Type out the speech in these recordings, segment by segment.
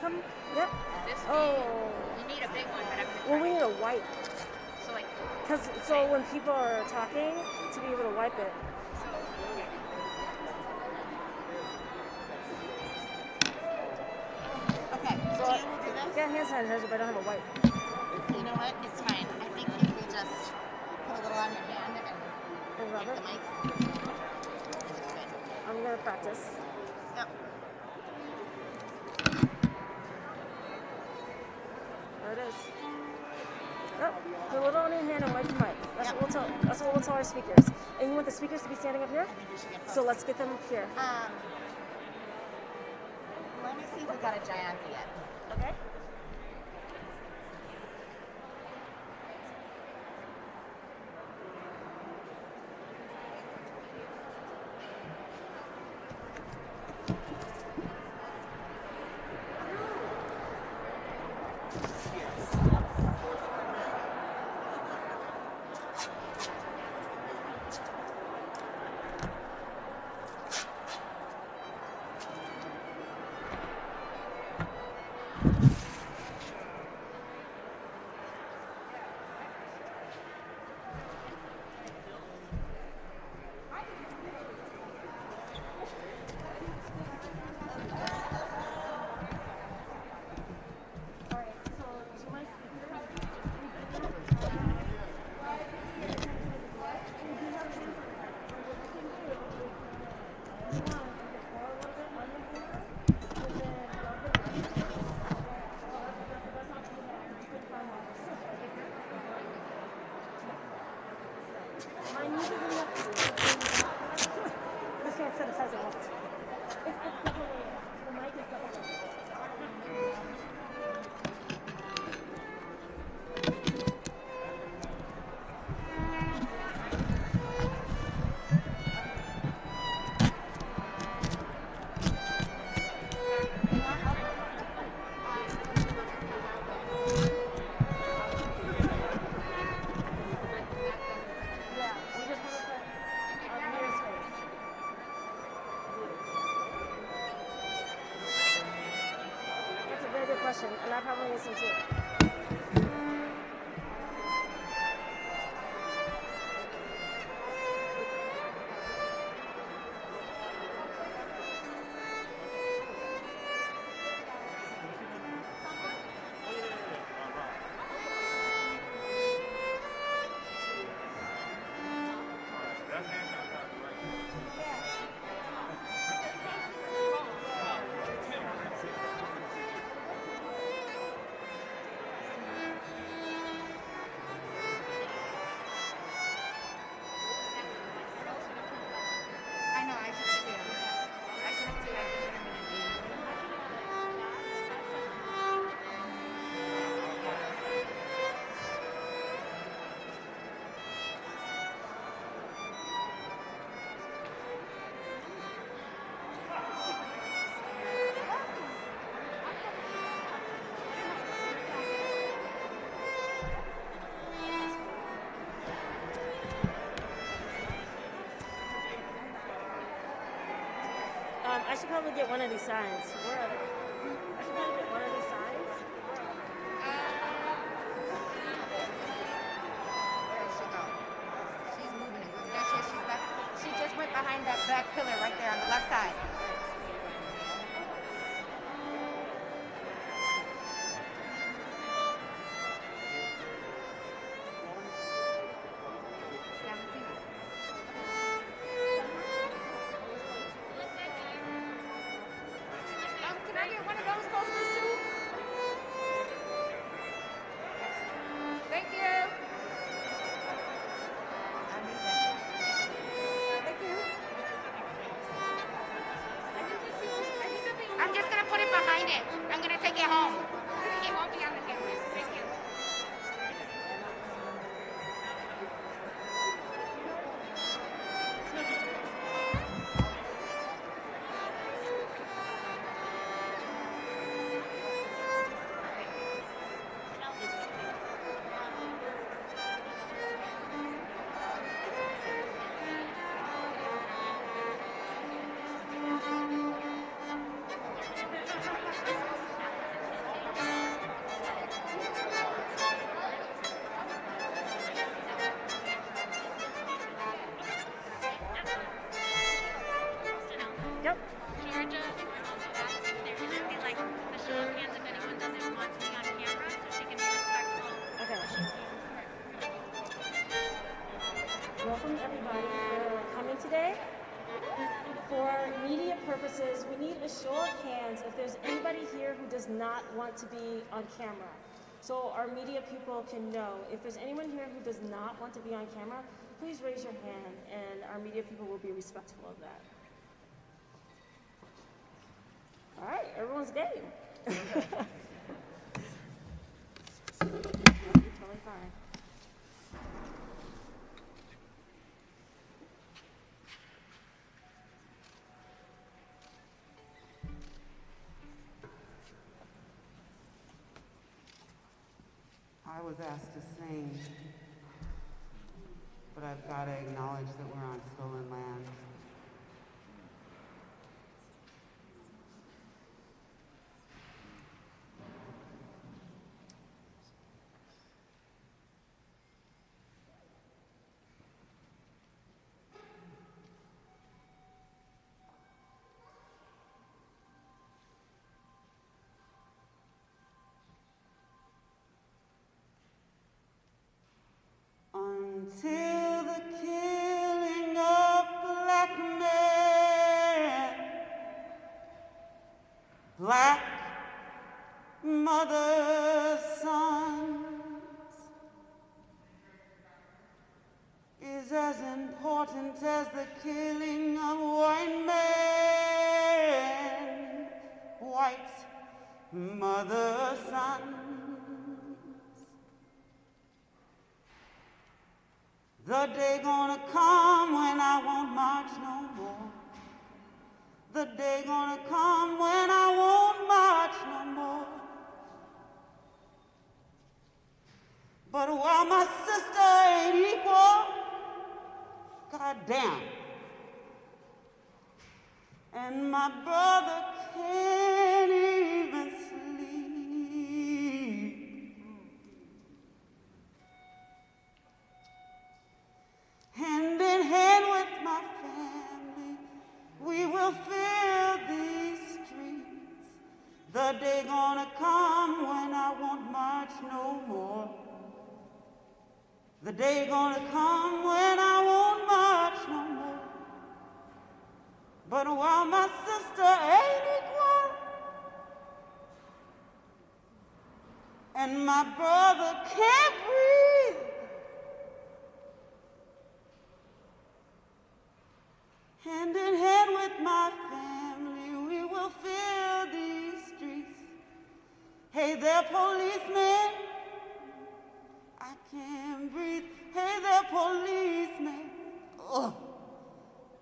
come? Yep. This Oh. you need a big one, but I'm gonna Well, we need a wipe. So like. So when people are talking, to be able to wipe it. Okay. So you will do this? Yeah, hand sanitizer, but I don't have a wipe. You know what? It's fine. I think if we just put a little on your hand and rub the it. mic. I'm gonna practice. Yep. There it is. Yep. Put a little on your hand and wipe the mic. That's what we'll tell. That's what we'll tell our speakers. And you want the speakers to be standing up here? So let's get them up here. Let me see if we got a Chants yet. Okay. And I probably listen too. I should probably get one of these signs. Where are they? I should probably get one of these signs. Where did she go? She's moving it. There she is. She's back. She just went behind that back pillar right there on the left side. purposes, we need a show of hands if there's anybody here who does not want to be on camera. So our media people can know. If there's anyone here who does not want to be on camera, please raise your hand and our media people will be respectful of that. All right, everyone's game. Totally fine. I was asked to sing, but I've got to acknowledge that we're on stolen land. Until the killing of black men, black mothers' sons, is as important as the killing of white men, white mothers' sons. The day gonna come when I won't march no more. The day gonna come when I won't march no more. But while my sister ain't equal, goddamn, and my brother can't even sleep. Hand in hand with my family, we will fill these streets. The day gonna come when I won't march no more. The day gonna come when I won't march no more. But while my sister ain't equal, and my brother can't breathe, hand in hand with my family, we will fill these streets. Hey there, policemen, I can't breathe. Hey there, policemen, oh,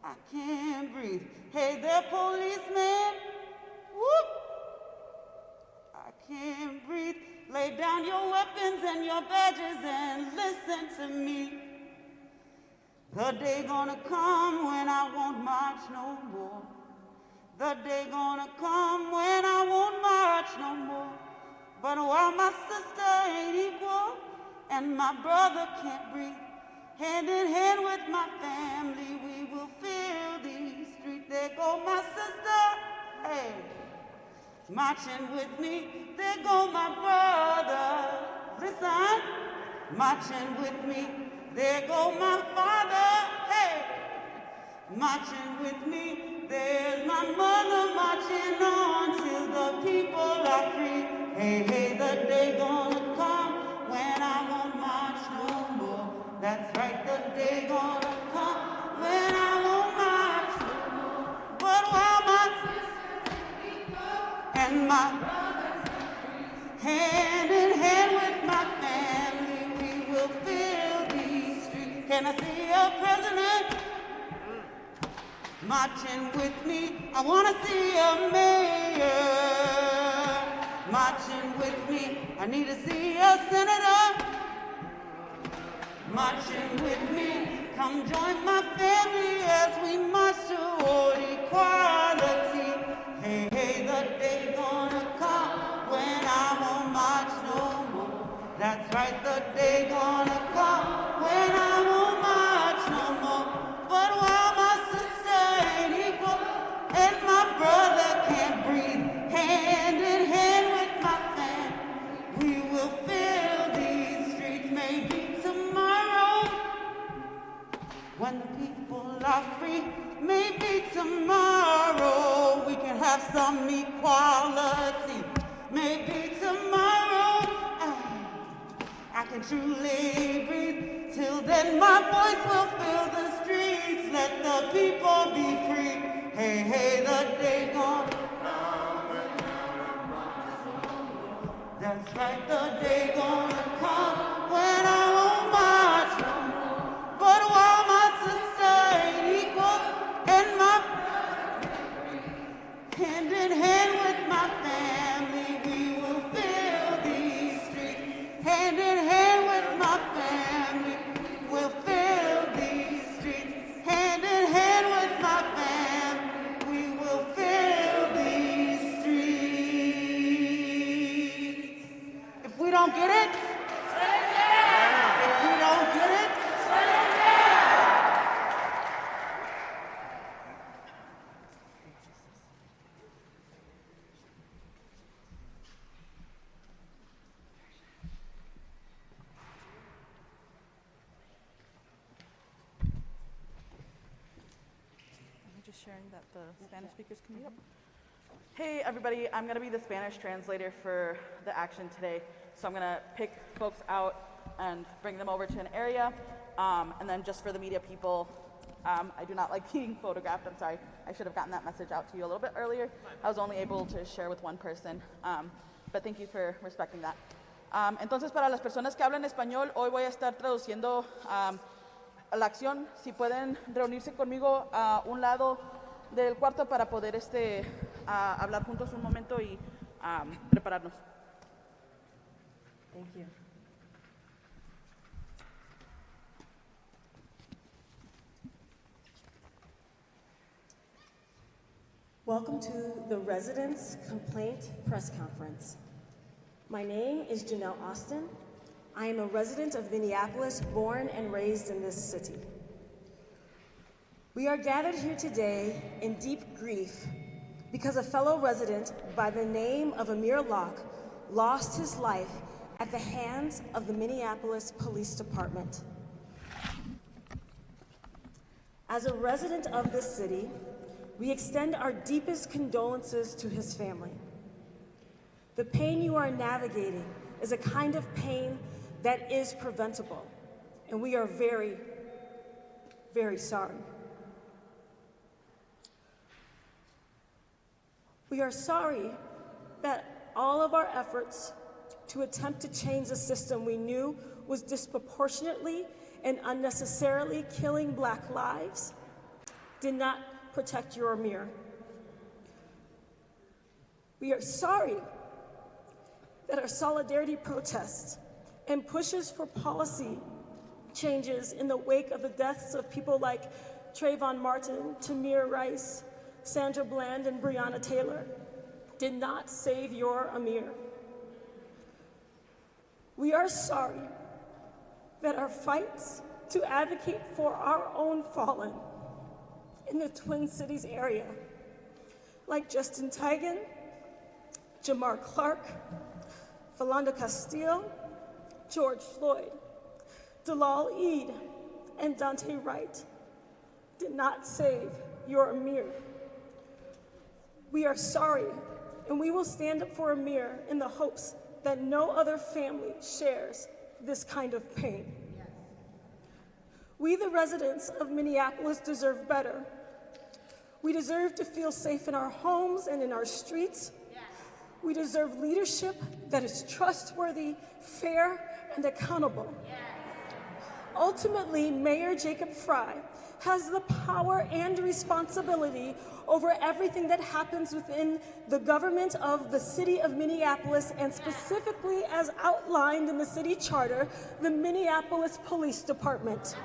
I can't breathe. Hey there, policemen, whoop, I can't breathe. Lay down your weapons and your badges and listen to me. The day gonna come when I won't march no more. The day gonna come when I won't march no more. But while my sister ain't equal and my brother can't breathe, hand in hand with my family, we will fill these streets. There go my sister, hey, marching with me. There go my brother, listen, marching with me. There go my father, hey, marching with me. There's my mother marching on till the people are free. Hey, hey, the day gonna come when I won't march no more. That's right, the day gonna come when I won't march no more. But while my sisters and my brothers hand in hand with my family, we will fill these streets. Can I see a president marching with me? I wanna see a mayor marching with me. I need to see a senator marching with me. Come join my family as we march toward equality. Hey, hey, the day gonna come when I won't march no more. That's right, the day gonna come when I won't march no more. But while my sister ain't equal and my brother can't breathe, hand in hand with my family, we will fill these streets. Maybe tomorrow, when the people are free, maybe tomorrow. have some equality. Maybe tomorrow I can truly breathe. Till then my voice will fill the streets. Let the people be free. Hey, hey, the day gonna come. That's right, the day gonna come when I won't march no more. But while my sister ain't equal and my hand in hand with my family, we will fill these streets. Hand in hand with my family, we'll fill these streets. Hand in hand with my family, we will fill these streets. If we don't get it, if we don't get it, sharing that the Spanish speakers can meet up. Hey everybody, I'm gonna be the Spanish translator for the action today. So I'm gonna pick folks out and bring them over to an area. And then just for the media people, I do not like being photographed, I'm sorry. I should have gotten that message out to you a little bit earlier. I was only able to share with one person, but thank you for respecting that. Entonces para las personas que hablan español, hoy voy a estar traduciendo la acción. Si pueden reunirse conmigo a un lado del cuarto para poder hablar juntos un momento y prepararnos. Thank you. Welcome to the Residents Complaint Press Conference. My name is Janelle Austin. I am a resident of Minneapolis, born and raised in this city. We are gathered here today in deep grief because a fellow resident by the name of Amir Locke lost his life at the hands of the Minneapolis Police Department. As a resident of this city, we extend our deepest condolences to his family. The pain you are navigating is a kind of pain that is preventable, and we are very, very sorry. We are sorry that all of our efforts to attempt to change the system we knew was disproportionately and unnecessarily killing Black lives did not protect your Amir. We are sorry that our solidarity protests and pushes for policy changes in the wake of the deaths of people like Trayvon Martin, Tamir Rice, Sandra Bland, and Breonna Taylor did not save your Amir. We are sorry that our fights to advocate for our own fallen in the Twin Cities area, like Justin Tigan, Jamar Clark, Philando Castile, George Floyd, Dalal Eid, and Dante Wright, did not save your Amir. We are sorry, and we will stand up for Amir in the hopes that no other family shares this kind of pain. Yes. We, the residents of Minneapolis, deserve better. We deserve to feel safe in our homes and in our streets. Yes. We deserve leadership that is trustworthy, fair, and accountable. Yes. Ultimately, Mayor Jacob Fry has the power and responsibility over everything that happens within the government of the city of Minneapolis, and specifically as outlined in the city charter, the Minneapolis Police Department.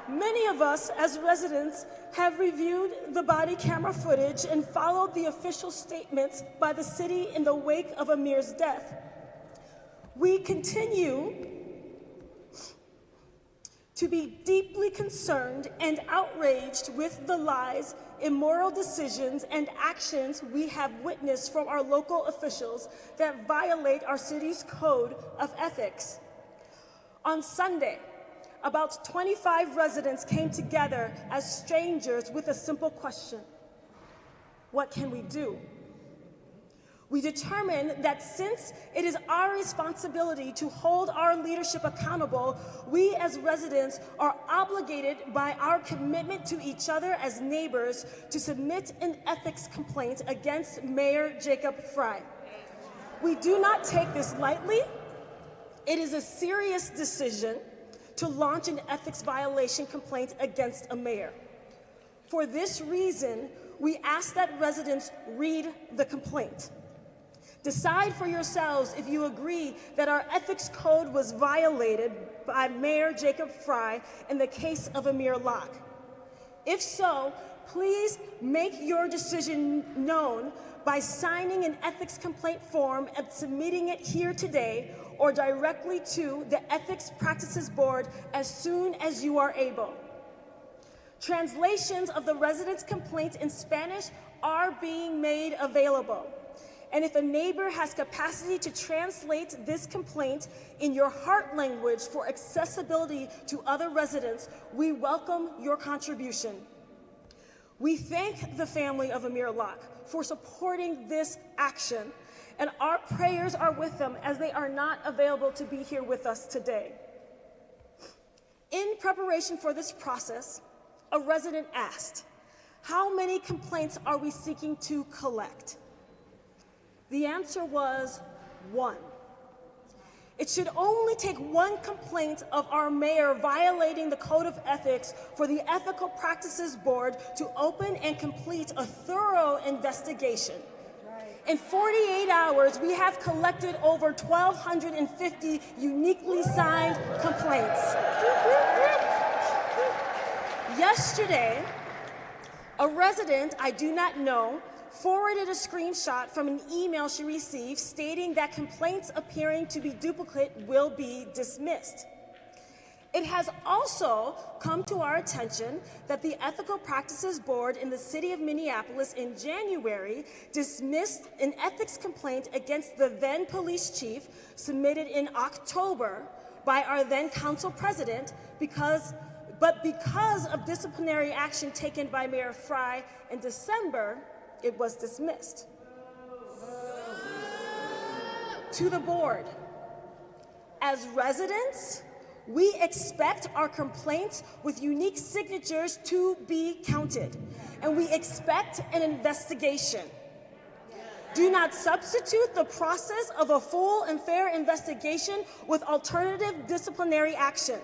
Many of us as residents have reviewed the body camera footage and followed the official statements by the city in the wake of Amir's death. We continue to be deeply concerned and outraged with the lies, immoral decisions, and actions we have witnessed from our local officials that violate our city's code of ethics. On Sunday, about 25 residents came together as strangers with a simple question. What can we do? We determined that since it is our responsibility to hold our leadership accountable, we as residents are obligated by our commitment to each other as neighbors to submit an ethics complaint against Mayor Jacob Fry. We do not take this lightly. It is a serious decision to launch an ethics violation complaint against a mayor. For this reason, we ask that residents read the complaint. Decide for yourselves if you agree that our ethics code was violated by Mayor Jacob Fry in the case of Amir Locke. If so, please make your decision known by signing an ethics complaint form and submitting it here today or directly to the Ethics Practices Board as soon as you are able. Translations of the residents' complaints in Spanish are being made available. And if a neighbor has capacity to translate this complaint in your heart language for accessibility to other residents, we welcome your contribution. We thank the family of Amir Locke for supporting this action, and our prayers are with them as they are not available to be here with us today. In preparation for this process, a resident asked, "How many complaints are we seeking to collect?" The answer was 1. It should only take 1 complaint of our mayor violating the Code of Ethics for the Ethical Practices Board to open and complete a thorough investigation. In 48 hours, we have collected over 1,250 uniquely signed complaints. Yesterday, a resident I do not know forwarded a screenshot from an email she received stating that complaints appearing to be duplicate will be dismissed. It has also come to our attention that the Ethical Practices Board in the city of Minneapolis in January dismissed an ethics complaint against the then police chief submitted in October by our then council president because of disciplinary action taken by Mayor Fry in December, it was dismissed. To the board, as residents, we expect our complaints with unique signatures to be counted, and we expect an investigation. Do not substitute the process of a full and fair investigation with alternative disciplinary action.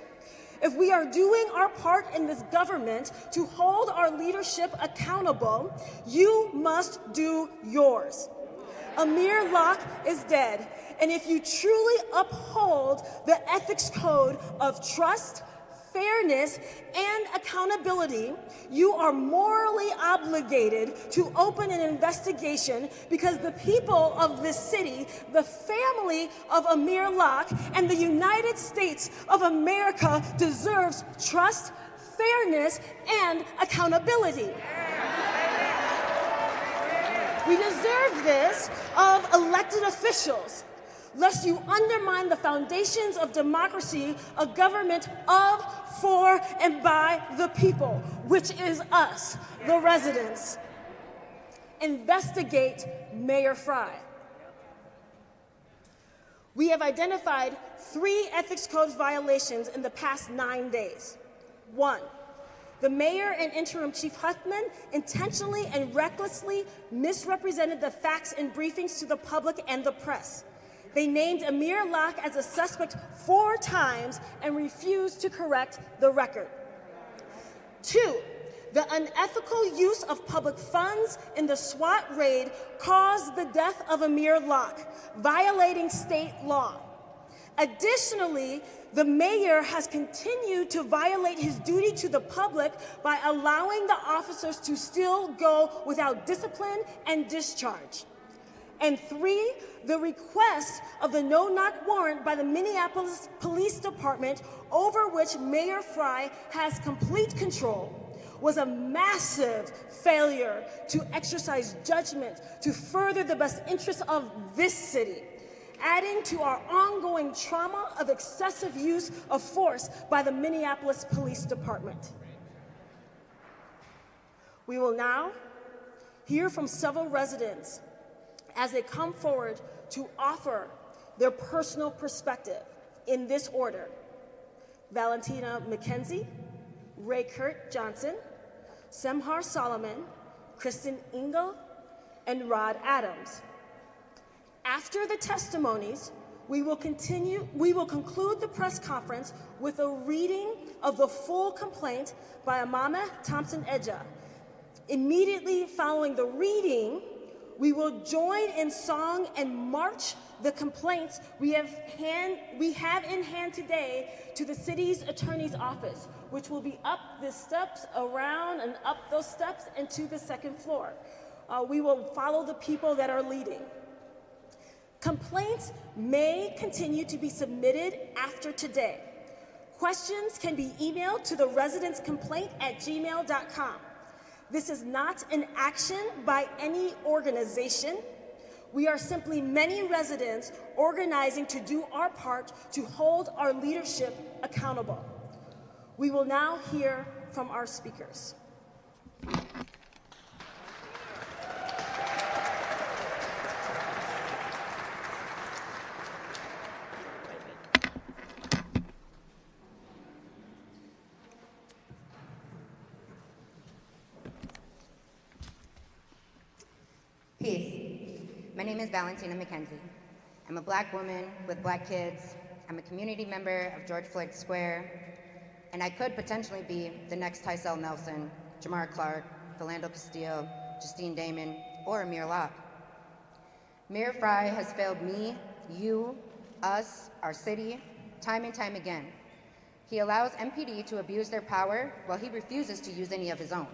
If we are doing our part in this government to hold our leadership accountable, you must do yours. Amir Locke is dead, and if you truly uphold the ethics code of trust, fairness, and accountability, you are morally obligated to open an investigation because the people of this city, the family of Amir Locke, and the United States of America deserves trust, fairness, and accountability. We deserve this of elected officials, lest you undermine the foundations of democracy, a government of, for, and by the people, which is us, the residents. Investigate Mayor Fry. We have identified 3 ethics code violations in the past 9 days. 1, the mayor and interim chief Huffman intentionally and recklessly misrepresented the facts in briefings to the public and the press. They named Amir Locke as a suspect 4 times and refused to correct the record. 2, the unethical use of public funds in the SWAT raid caused the death of Amir Locke, violating state law. Additionally, the mayor has continued to violate his duty to the public by allowing the officers to still go without discipline and discharge. And 3, the request of the no-knock warrant by the Minneapolis Police Department, over which Mayor Fry has complete control, was a massive failure to exercise judgment to further the best interests of this city, adding to our ongoing trauma of excessive use of force by the Minneapolis Police Department. We will now hear from several residents as they come forward to offer their personal perspective in this order: Valentina McKenzie, Ray Kurt Johnson, Semhar Solomon, Kristen Engel, and Rod Adams. After the testimonies, we will conclude the press conference with a reading of the full complaint by Amama Thompson-Edja. Immediately following the reading, we will join in song and march the complaints we have in hand today to the city's attorney's office, which will be up the steps, around and up those steps and to the second floor. We will follow the people that are leading. Complaints may continue to be submitted after today. Questions can be emailed to the residentscomplaint@gmail.com. This is not an action by any organization. We are simply many residents organizing to do our part to hold our leadership accountable. We will now hear from our speakers. Peace. My name is Valentina McKenzie. I'm a Black woman with Black kids. I'm a community member of George Floyd Square, and I could potentially be the next Tycel Nelson, Jamar Clark, Philando Castillo, Justine Damon, or Amir Locke. Mayor Fry has failed me, you, us, our city, time and time again. He allows MPD to abuse their power while he refuses to use any of his own.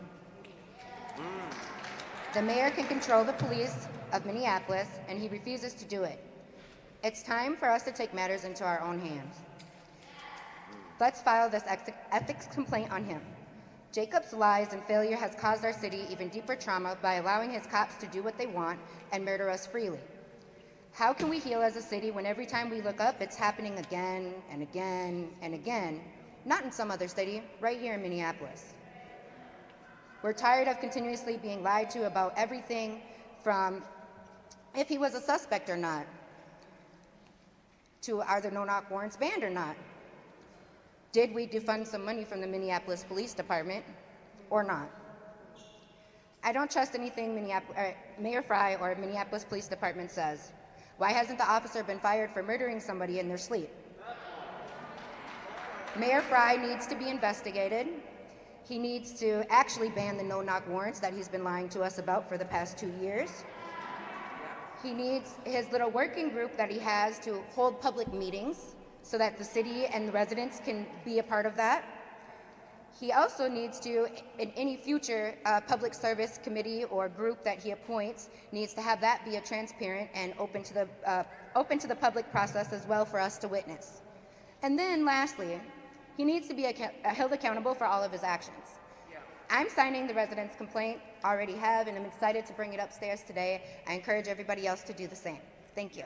The mayor can control the police of Minneapolis, and he refuses to do it. It's time for us to take matters into our own hands. Let's file this ethics complaint on him. Jacob's lies and failure has caused our city even deeper trauma by allowing his cops to do what they want and murder us freely. How can we heal as a city when every time we look up, it's happening again and again and again, not in some other city, right here in Minneapolis? We're tired of continuously being lied to about everything from if he was a suspect or not, to are there no-knock warrants banned or not? Did we defund some money from the Minneapolis Police Department or not? I don't trust anything Mayor Fry or Minneapolis Police Department says. Why hasn't the officer been fired for murdering somebody in their sleep? Mayor Fry needs to be investigated. He needs to actually ban the no-knock warrants that he's been lying to us about for the past 2 years. He needs his little working group that he has to hold public meetings so that the city and the residents can be a part of that. He also needs to, in any future public service committee or group that he appoints, needs to have that be a transparent and open to the public process as well for us to witness. And then lastly, he needs to be held accountable for all of his actions. I'm signing the residents' complaint, already have, and I'm excited to bring it upstairs today. I encourage everybody else to do the same. Thank you.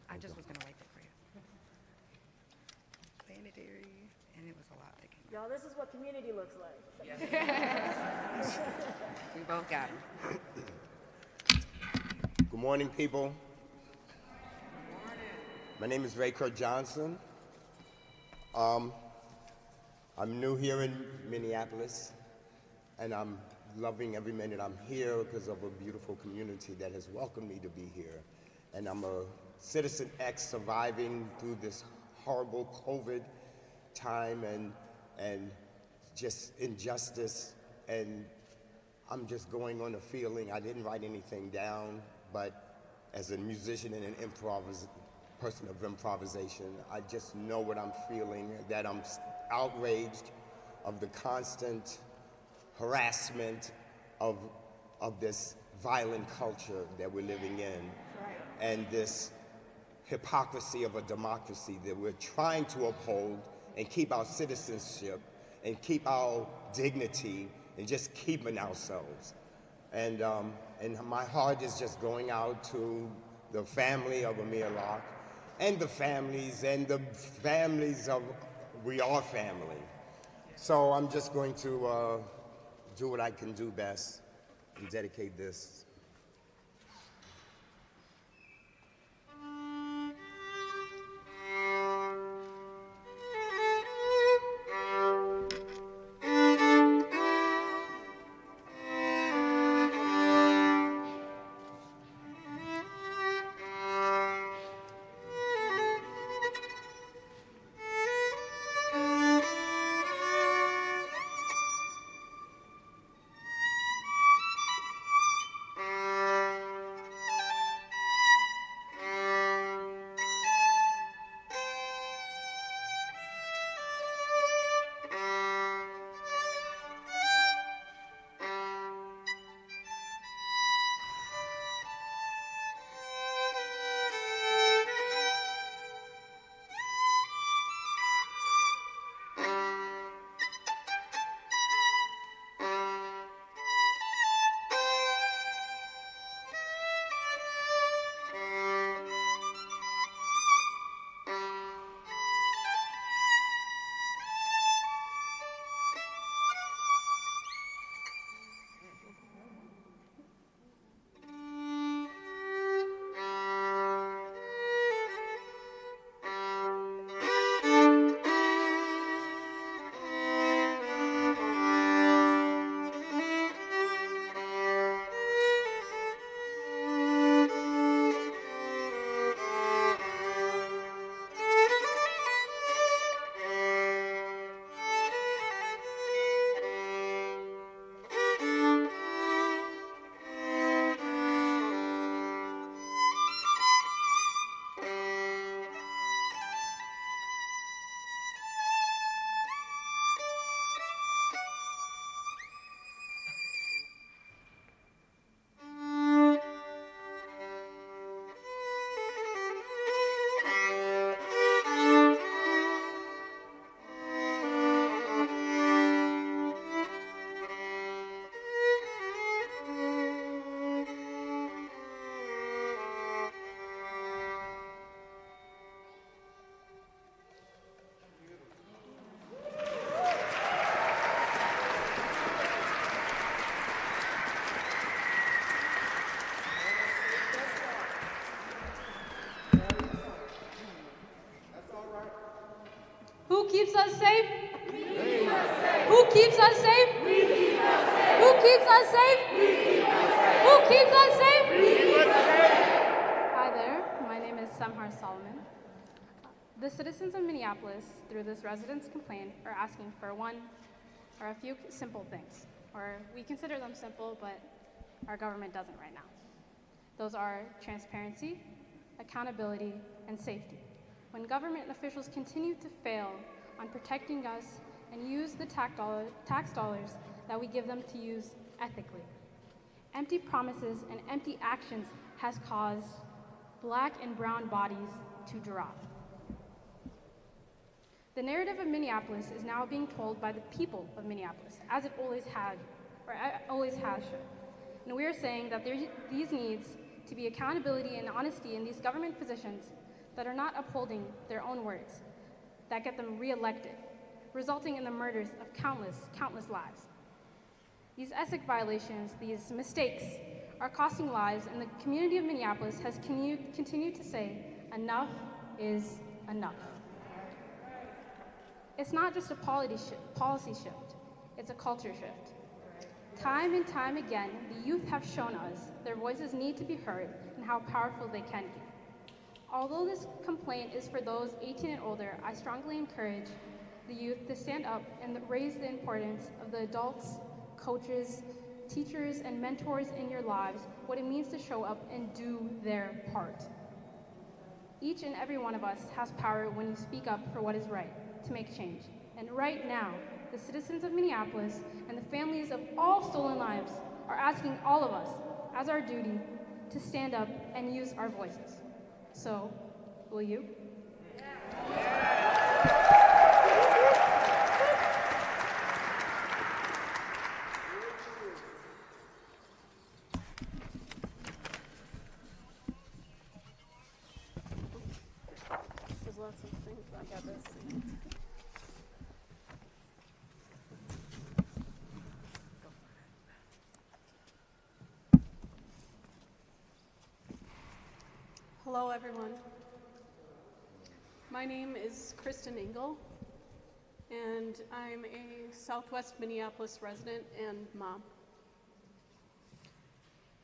I just was going to write that for you. Sanitary, and it was a lot. Y'all, this is what community looks like. We both got him. Good morning, people. My name is Ray Kurt Johnson. I'm new here in Minneapolis, and I'm loving every minute I'm here because of a beautiful community that has welcomed me to be here. And I'm a Citizen X surviving through this horrible COVID time and just injustice, and I'm just going on a feeling. I didn't write anything down, but as a musician and an person of improvisation, I just know what I'm feeling, that I'm outraged of the constant harassment of this violent culture that we're living in, and this hypocrisy of a democracy that we're trying to uphold and keep our citizenship and keep our dignity and just keeping ourselves. And my heart is just going out to the family of Amir Locke and the families of We Are Family. So I'm just going to do what I can do best and dedicate this. Who keeps us safe? We keep us safe. Who keeps us safe? We keep us safe. Who keeps us safe? We keep us safe. Who keeps us safe? We keep us safe. Hi there, my name is Samhar Solomon. The citizens of Minneapolis, through this residents' complaint, are asking for one or a few simple things, or we consider them simple, but our government doesn't right now. Those are transparency, accountability, and safety. When government officials continue to fail on protecting us and use the tax dollars that we give them to use ethically. Empty promises and empty actions has caused Black and brown bodies to drop. The narrative of Minneapolis is now being told by the people of Minneapolis, as it always has, and we are saying that these needs to be accountability and honesty in these government positions that are not upholding their own words, that get them reelected, resulting in the murders of countless lives. These ethic violations, these mistakes, are costing lives, and the community of Minneapolis has continued to say, enough is enough. It's not just a policy shift, it's a culture shift. Time and time again, the youth have shown us their voices need to be heard and how powerful they can be. Although this complaint is for those 18 and older, I strongly encourage the youth to stand up and raise the importance of the adults, coaches, teachers, and mentors in your lives, what it means to show up and do their part. Each and every one of us has power when you speak up for what is right, to make change. And right now, the citizens of Minneapolis and the families of all stolen lives are asking all of us, as our duty, to stand up and use our voices. So, will you? lots of things. I got this. Hello, everyone. My name is Kristen Engel, and I'm a Southwest Minneapolis resident and mom.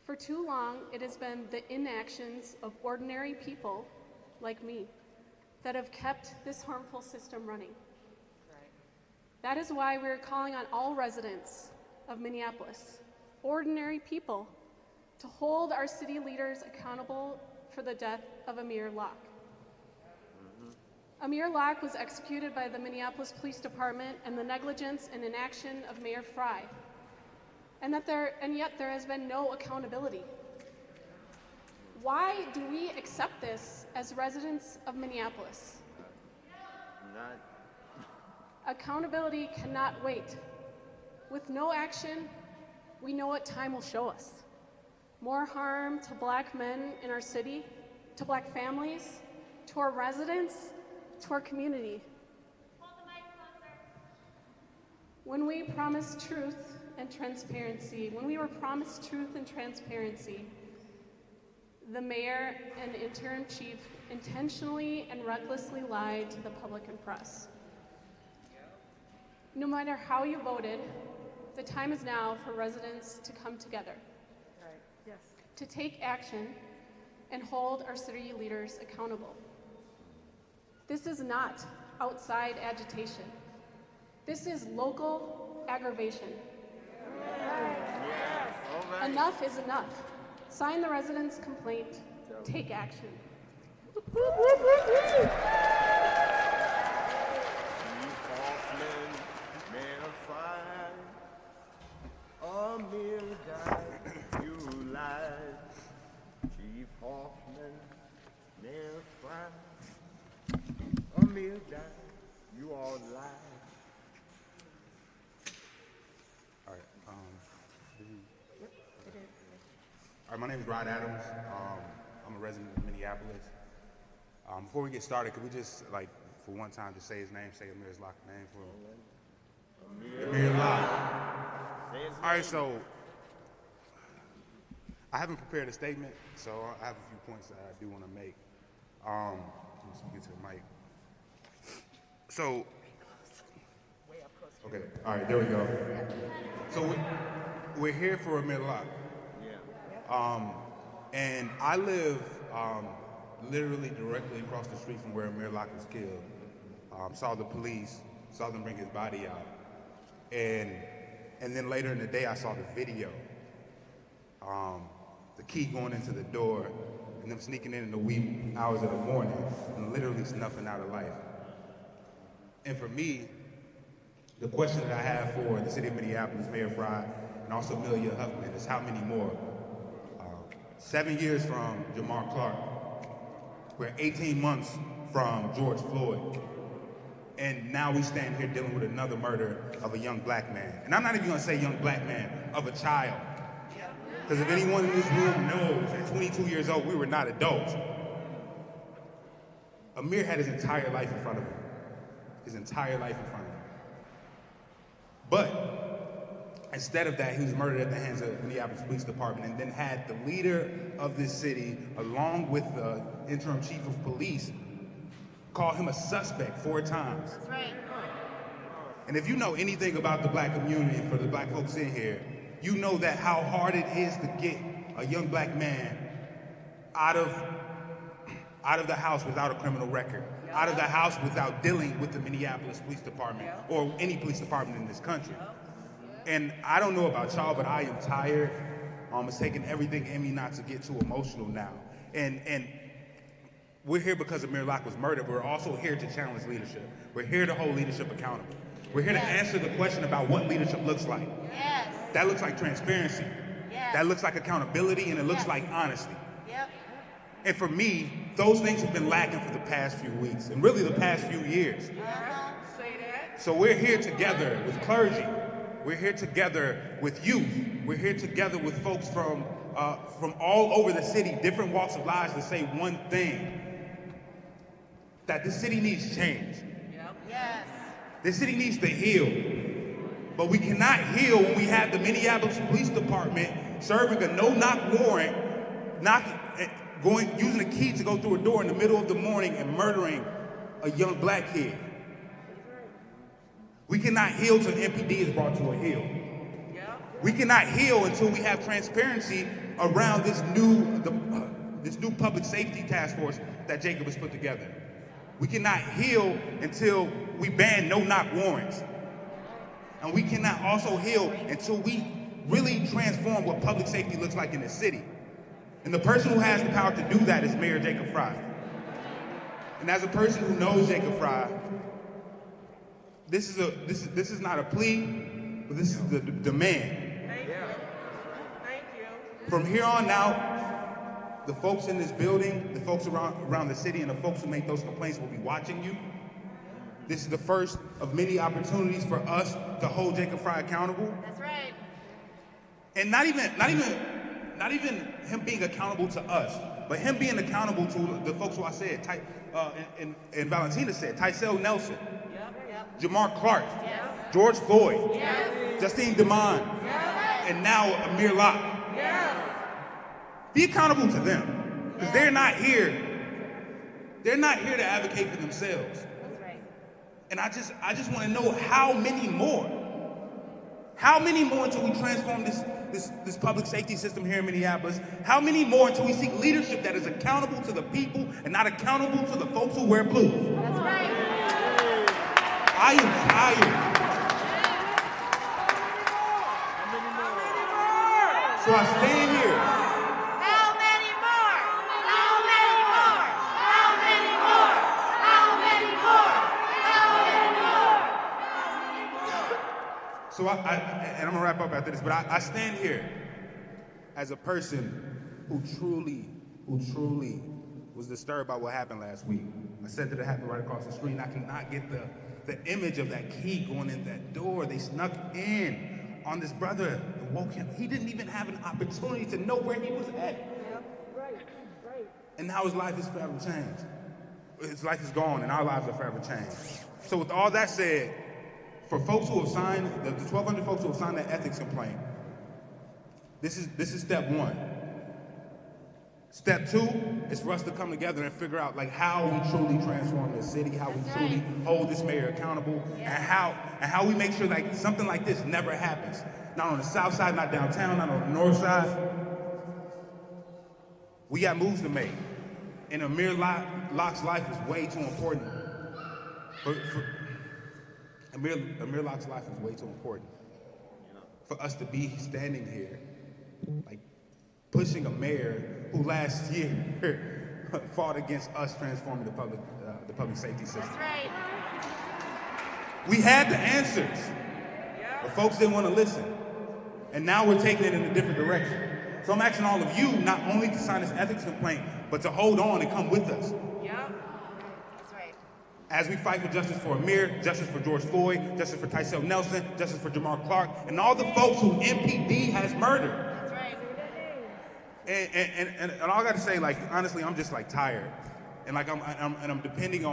For too long, it has been the inactions of ordinary people like me that have kept this harmful system running. That is why we're calling on all residents of Minneapolis, ordinary people, to hold our city leaders accountable for the death of Amir Locke. Amir Locke was executed by the Minneapolis Police Department and the negligence and inaction of Mayor Fry, and yet there has been no accountability. Why do we accept this as residents of Minneapolis? Accountability cannot wait. With no action, we know what time will show us. More harm to Black men in our city, to Black families, to our residents, to our community. When we promised truth and transparency, the mayor and interim chief intentionally and recklessly lied to the public and press. No matter how you voted, the time is now for residents to come together, to take action and hold our city leaders accountable. This is not outside agitation. This is local aggravation. Enough is enough. Sign the residents' complaint. Take action. Amir died, you lied. Chief Hoffman, Mayor Fry. Amir died, you all lied. All right, my name is Rod Adams. I'm a resident of Minneapolis. Before we get started, could we just, like, for one time, just say his name, say Amir's Locke's name for him? Amir Locke. All right, so I haven't prepared a statement, so I have a few points that I do want to make. Let's get to the mic. So, okay, all right, there we go. So we're here for Amir Locke. And I live literally directly across the street from where Amir Locke was killed. Saw the police, saw them bring his body out. And then later in the day, I saw the video. The key going into the door, and them sneaking in the wee hours of the morning, and literally snuffing out a life. And for me, the question that I have for the city of Minneapolis, Mayor Fry, and also Amelia Huffman is how many more? 7 years from Jamar Clark. We're 18 months from George Floyd. And now we stand here dealing with another murder of a young Black man. And I'm not even gonna say young Black man, of a child. Because if anyone in this room knows, at 22 years old, we were not adults. Amir had his entire life in front of him. His entire life in front of him. But instead of that, he was murdered at the hands of the Minneapolis Police Department, and then had the leader of this city, along with the interim chief of police, call him a suspect 4 times. That's right. And if you know anything about the Black community, for the Black folks in here, you know that how hard it is to get a young Black man out of the house without a criminal record, out of the house without dealing with the Minneapolis Police Department or any police department in this country. And I don't know about y'all, but I am tired. It's taking everything in me not to get too emotional now. And we're here because Amir Locke was murdered. We're also here to challenge leadership. We're here to hold leadership accountable. We're here to answer the question about what leadership looks like. Yes. That looks like transparency. Yes. That looks like accountability, and it looks like honesty. Yep. And for me, those things have been lacking for the past few weeks, and really the past few years. Say that. So we're here together with clergy. We're here together with youth. We're here together with folks from all over the city, different walks of lives, to say one thing. that this city needs change. Yes. This city needs to heal. But we cannot heal when we have the Minneapolis Police Department serving a no-knock warrant, using a key to go through a door in the middle of the morning and murdering a young black kid. We cannot heal till MPD is brought to a heel. We cannot heal until we have transparency around this new public safety task force that Jacob has put together. We cannot heal until we ban no-knock warrants. And we cannot also heal until we really transform what public safety looks like in the city. And the person who has the power to do that is Mayor Jacob Fry. And as a person who knows Jacob Fry, this is not a plea, but this is the demand. Thank you. From here on out, the folks in this building, the folks around the city, and the folks who make those complaints will be watching you. This is the first of many opportunities for us to hold Jacob Fry accountable. That's right. And not even him being accountable to us, but him being accountable to the folks who I said, and Valentina said, Tysell Nelson, Jamar Clark, George Floyd, Justine DeMond, and now Amir Locke. Be accountable to them, because they're not here to advocate for themselves. And I just want to know how many more until we transform this public safety system here in Minneapolis? How many more until we seek leadership that is accountable to the people and not accountable to the folks who wear blue? That's right. I am tired. So I stand here. How many more? How many more? How many more? How many more? How many more? So and I'm gonna wrap up after this, but I stand here as a person who truly was disturbed by what happened last week. I said that it happened right across the street, and I cannot get the image of that key going in that door. They snuck in on this brother and woke him. He didn't even have an opportunity to know where he was at. And now his life is forever changed. His life is gone, and our lives are forever changed. So with all that said, for folks who have signed, the 1,200 folks who have signed that ethics complaint, this is step one. Step two is for us to come together and figure out how we truly transform this city, how we truly hold this mayor accountable, and how we make sure something like this never happens. Not on the south side, not downtown, not on the north side. We got moves to make. And Amir Locke's life is way too important. Amir Locke's life is way too important for us to be standing here, pushing a mayor who last year fought against us transforming the public safety system. That's right. We had the answers, but folks didn't want to listen. And now we're taking it in a different direction. So I'm asking all of you not only to sign this ethics complaint, but to hold on and come with us. Yeah. That's right. As we fight for justice for Amir, justice for George Floyd, justice for Tysell Nelson, justice for Jamar Clark, and all the folks who MPD has murdered. That's right. And all I got to say, honestly, I'm just tired, and I'm depending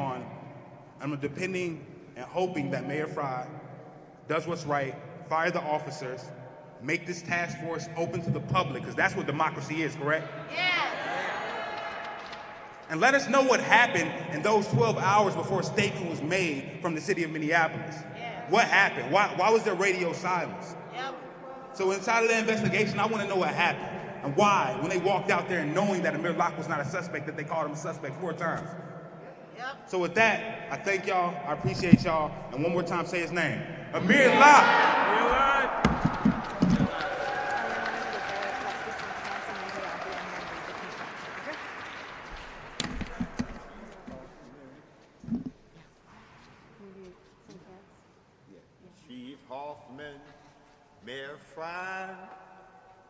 and hoping that Mayor Fry does what's right, fire the officers, make this task force open to the public, because that's what democracy is, correct? Yes. And let us know what happened in those 12 hours before a statement was made from the city of Minneapolis. Yes. What happened? Why was there radio silence? Yep. So inside of the investigation, I want to know what happened. And why, when they walked out there and knowing that Amir Locke was not a suspect, that they called him a suspect 4 times. Yep. So with that, I thank y'all, I appreciate y'all, and one more time say his name. Amir Locke! Chief Hoffman, Mayor Fry,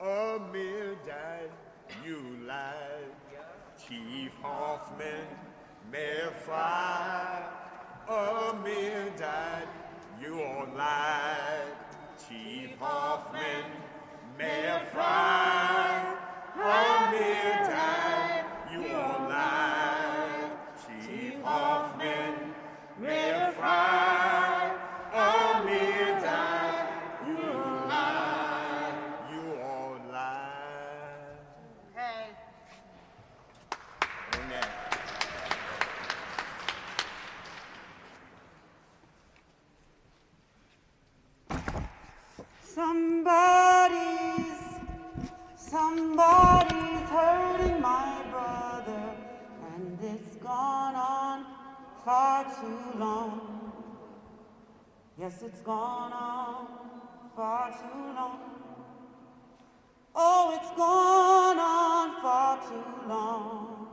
Amir died, you lied. Chief Hoffman, Mayor Fry, Amir died, you all lied. Chief Hoffman, Mayor Fry, Amir died, you all lied. Chief Hoffman. far too long. Yes, it's gone on far too long. Oh, it's gone on far too long.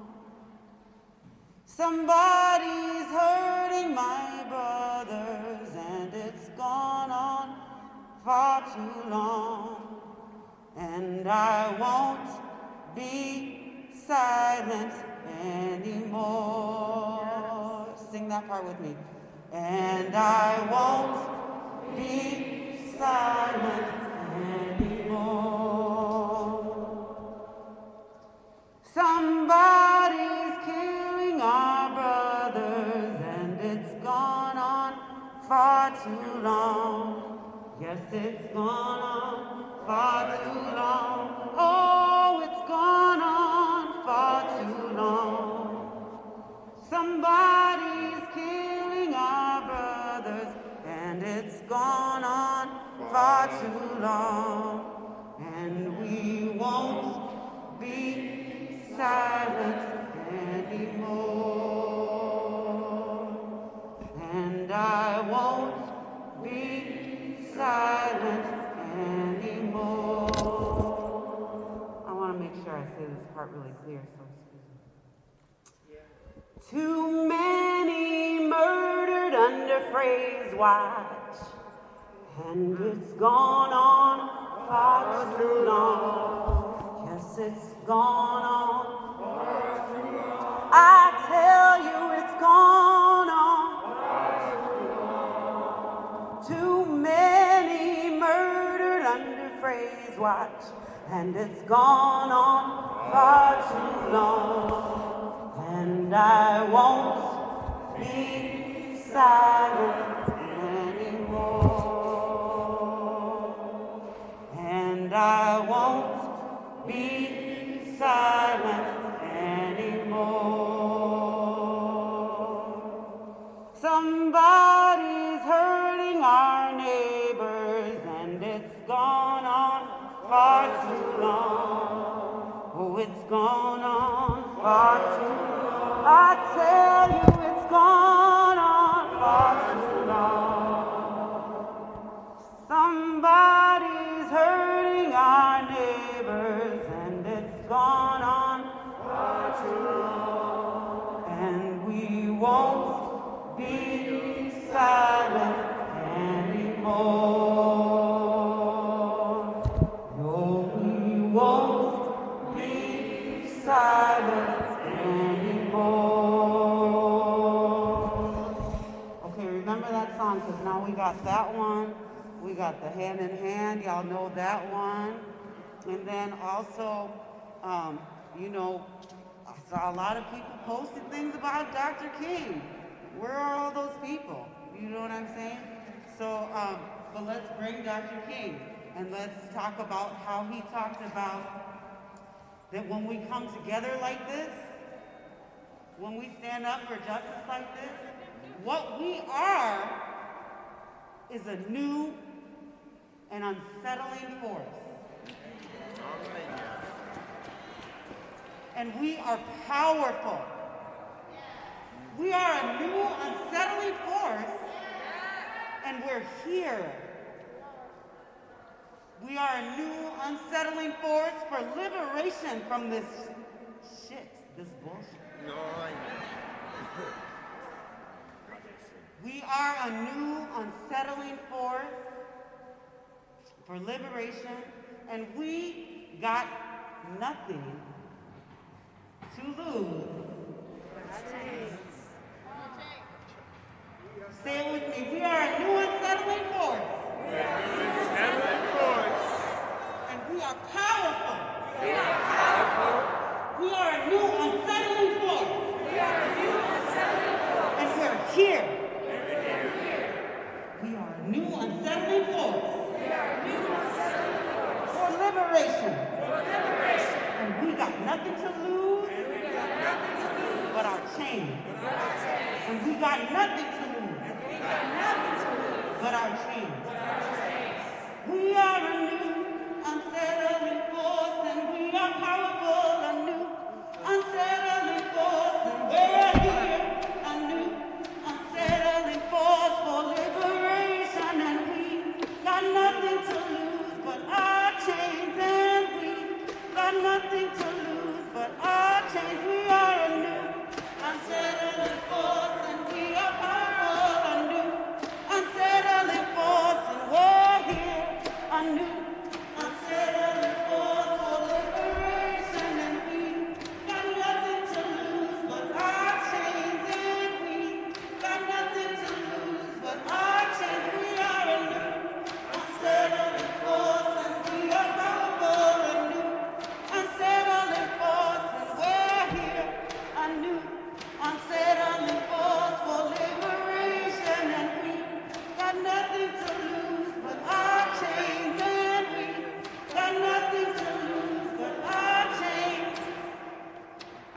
Somebody's hurting my brothers, and it's gone on far too long. And I won't be silent anymore. Sing that part with me. And I won't be silent anymore. Somebody's killing our brothers, and it's gone on far too long. Yes, it's gone on far too long. Oh, it's gone on far too long. Somebody's killing our brothers, and it's gone on far too long. And we won't be silent anymore. And I won't be silent anymore. I want to make sure I say this part really clear, so excuse me. Too many murdered under phrase watch, and it's gone on far too long. Yes, it's gone on far too long. I tell you, it's gone on far too long. Too many murdered under phrase watch, and it's gone on far too long. And I won't be silent anymore. And I won't be silent anymore. Somebody's hurting our neighbors, and it's gone on far too long. Oh, it's gone on far too long. I tell you, it's gone on far too long. Somebody's hurting our neighbors, and it's gone on far too long. And we won't be silent anymore. No, we won't be silent anymore. Okay, remember that song, because now we got that one. We got the Hand in Hand. Y'all know that one. And then also, you know, I saw a lot of people posting things about Dr. King. Where are all those people? You know what I'm saying? So, but let's bring Dr. King, and let's talk about how he talked about that when we come together like this, when we stand up for justice like this, what we are is a new and unsettling force. And we are powerful. We are a new unsettling force, and we're here. We are a new unsettling force for liberation from this shit, this bullshit. No, We are a new unsettling force for liberation, and we got nothing to lose. Say it with me. We are a new unsettling force. we are new unsettling force. And we are powerful. We are powerful. We are a new unsettling force. We are a new unsettling force. And we're here. We're here. We are a new unsettling force. We are a new unsettling force. For liberation. For liberation. And we got nothing to lose. And we got nothing to lose. But our chains. But our chains. And we got nothing to lose. And we got nothing to lose. But our chains. But our chains. We are a new unsettling force, and we are powerful, a new unsettling force, and we're here, a new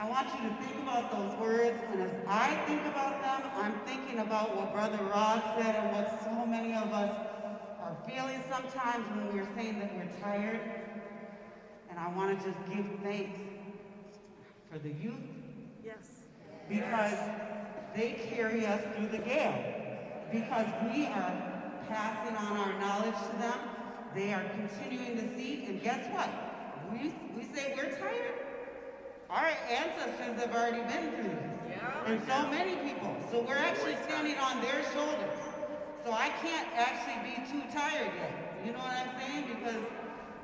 I want you to think about those words, and as I think about them, I'm thinking about what Brother Rod said and what so many of us are feeling sometimes when we're saying that we're tired. And I want to just give thanks for the youth. Yes. Because they carry us through the gale. Because we are passing on our knowledge to them. They are continuing to see, and guess what? We say we're tired. Our ancestors have already been through this. And so many people. So we're actually standing on their shoulders. So I can't actually be too tired yet. You know what I'm saying? Because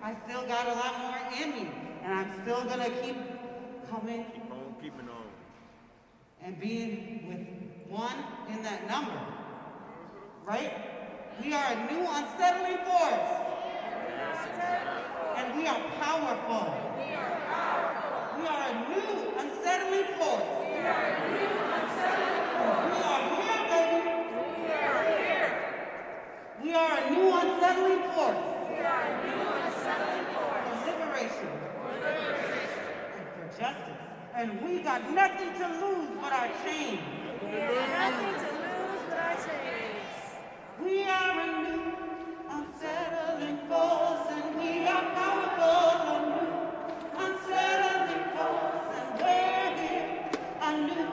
I still got a lot more in me. And I'm still going to keep coming. Keep on keeping on. And being with one in that number. Right? We are a new unsettling force. And we are powerful. We are a new unsettling force. We are here, baby. We are a new unsettling force. For liberation. And for justice. And we got nothing to lose but our chains. We are a new unsettling force, and we are powerful. A new unsettling force, and we're here. A new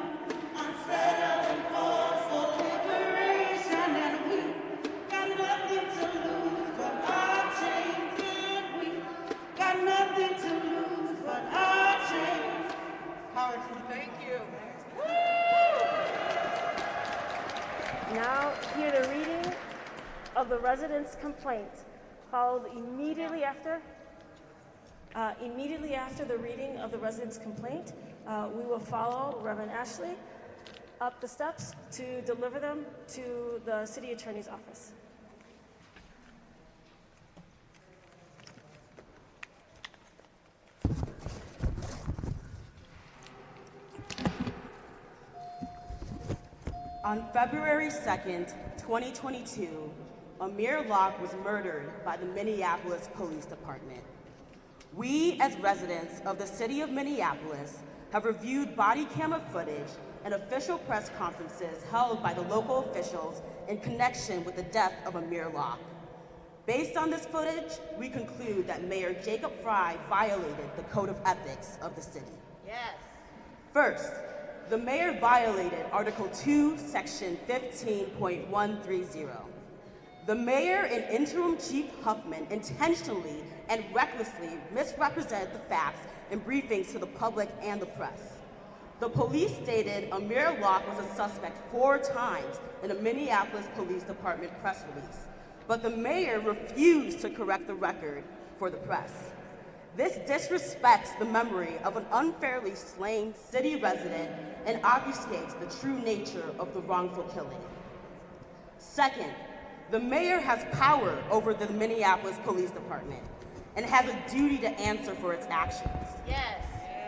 unsettling force for liberation, and we got nothing to lose but our chains, and we got nothing to lose but our chains. Power to the Thank you. Now hear the reading of the resident's complaint, followed immediately after the reading of the resident's complaint. We will follow Reverend Ashley up the steps to deliver them to the city attorney's office. On February 2nd, 2022, Amir Locke was murdered by the Minneapolis Police Department. We, as residents of the city of Minneapolis, have reviewed body camera footage and official press conferences held by the local officials in connection with the death of Amir Locke. Based on this footage, we conclude that Mayor Jacob Fry violated the code of ethics of the city. Yes. First, the mayor violated Article 2, Section 15.130. The mayor and interim chief Huffman intentionally and recklessly misrepresented the facts in briefings to the public and the press. The police stated Amir Locke was a suspect 4 times in a Minneapolis Police Department press release, but the mayor refused to correct the record for the press. This disrespects the memory of an unfairly slain city resident and obfuscates the true nature of the wrongful killing. Second, the mayor has power over the Minneapolis Police Department and has a duty to answer for its actions. Yes.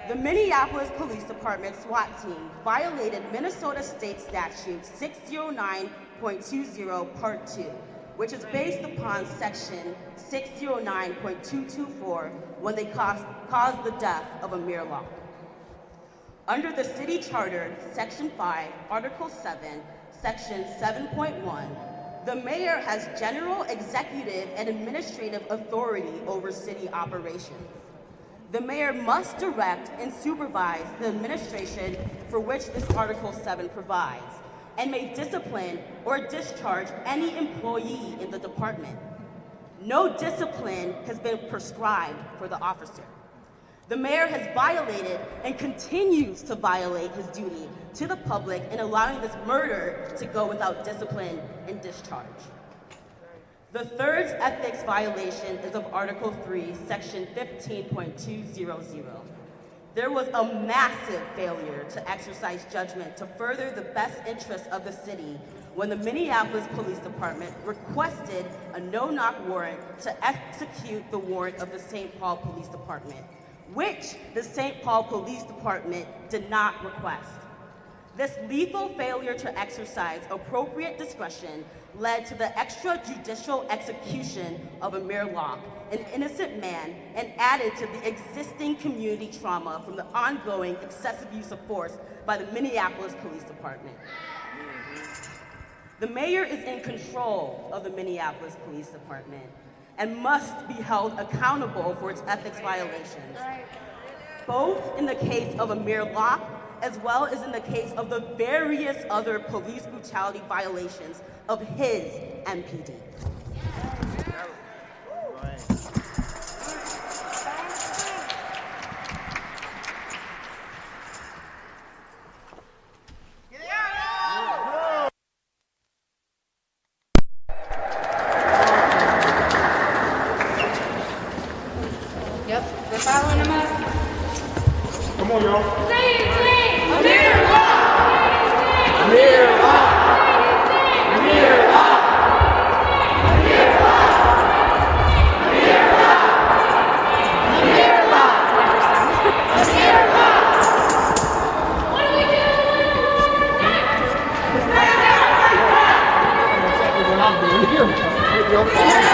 The Minneapolis Police Department SWAT team violated Minnesota State Statute 609.20 Part 2, which is based upon Section 609.224 when they caused the death of Amir Locke. Under the city charter, Section 5, Article 7, Section 7.1, the mayor has general, executive, and administrative authority over city operations. The mayor must direct and supervise the administration for which this Article 7 provides, and may discipline or discharge any employee in the department. No discipline has been prescribed for the officer. The mayor has violated and continues to violate his duty to the public in allowing this murder to go without discipline and discharge. The third ethics violation is of Article 3, Section 15.200. There was a massive failure to exercise judgment to further the best interests of the city when the Minneapolis Police Department requested a no-knock warrant to execute the warrant of the St. Paul Police Department, which the St. Paul Police Department did not request. This lethal failure to exercise appropriate discretion led to the extrajudicial execution of Amir Locke, an innocent man, and added to the existing community trauma from the ongoing excessive use of force by the Minneapolis Police Department. The mayor is in control of the Minneapolis Police Department and must be held accountable for its ethics violations, both in the case of Amir Locke as well as in the case of the various other police brutality violations of his MPD. Yep, we're following him up. Come on, y'all. Say his name! Amir Locke! Amir Locke. Amir Locke. Amir Locke. Amir Locke. Amir Locke. Amir Locke. What do we do? What I'm doing here. With your phone.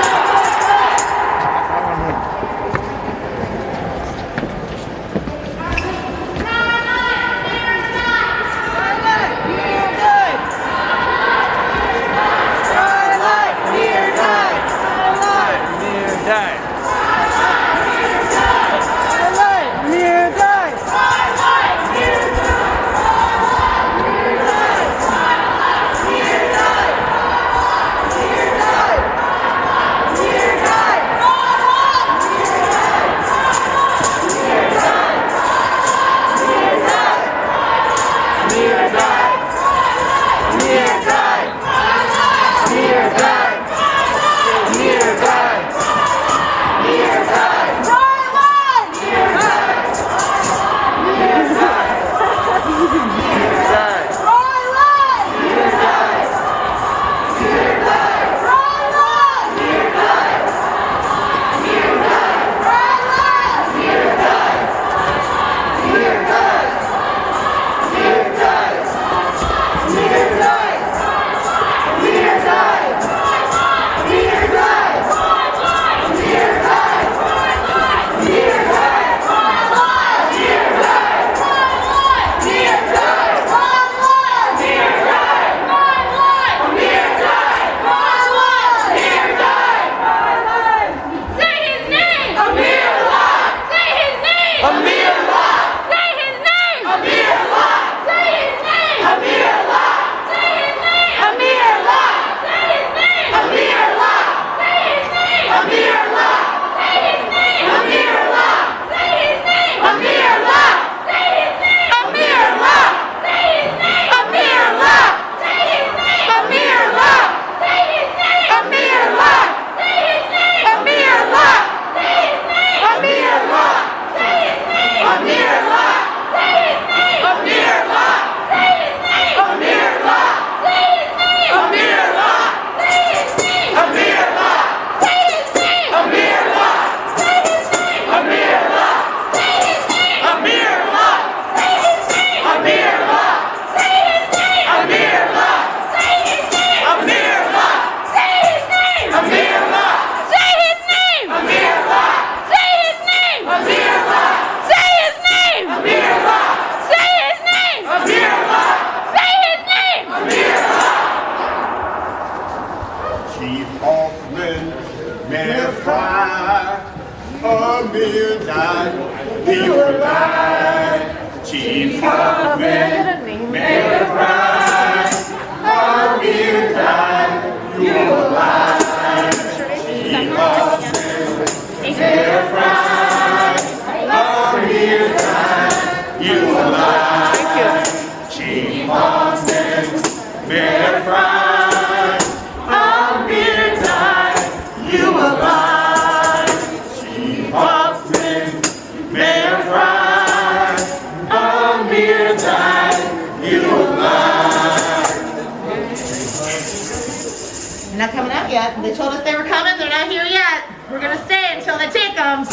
Not coming out yet. They told us they were coming. They're not here yet. We're going to stay until they take them.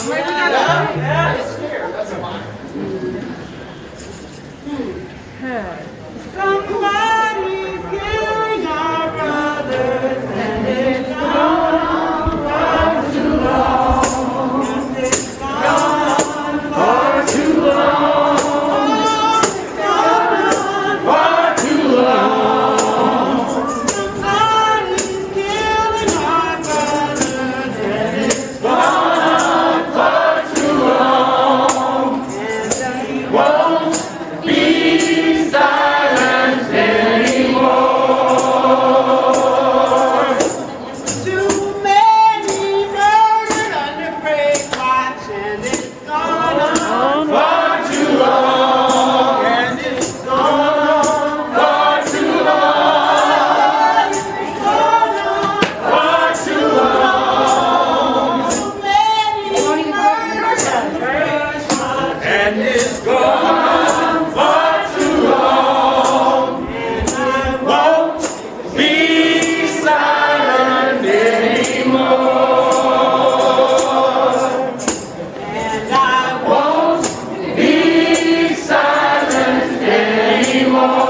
Somebody's killing our brothers, and it's gone on far too long. Yes, it's gone on far too long. It's gone on far too long. Somebody's killing our brothers, and it's gone on far too long. And we won't be silent anymore. Too many murdered under Freight Watch, and it's gone on far too long. And it's gone on far too long. It's gone on far too long. Too many murdered under Freight Watch, and it's gone on far too long. And I won't be silent anymore. And I won't be silent anymore.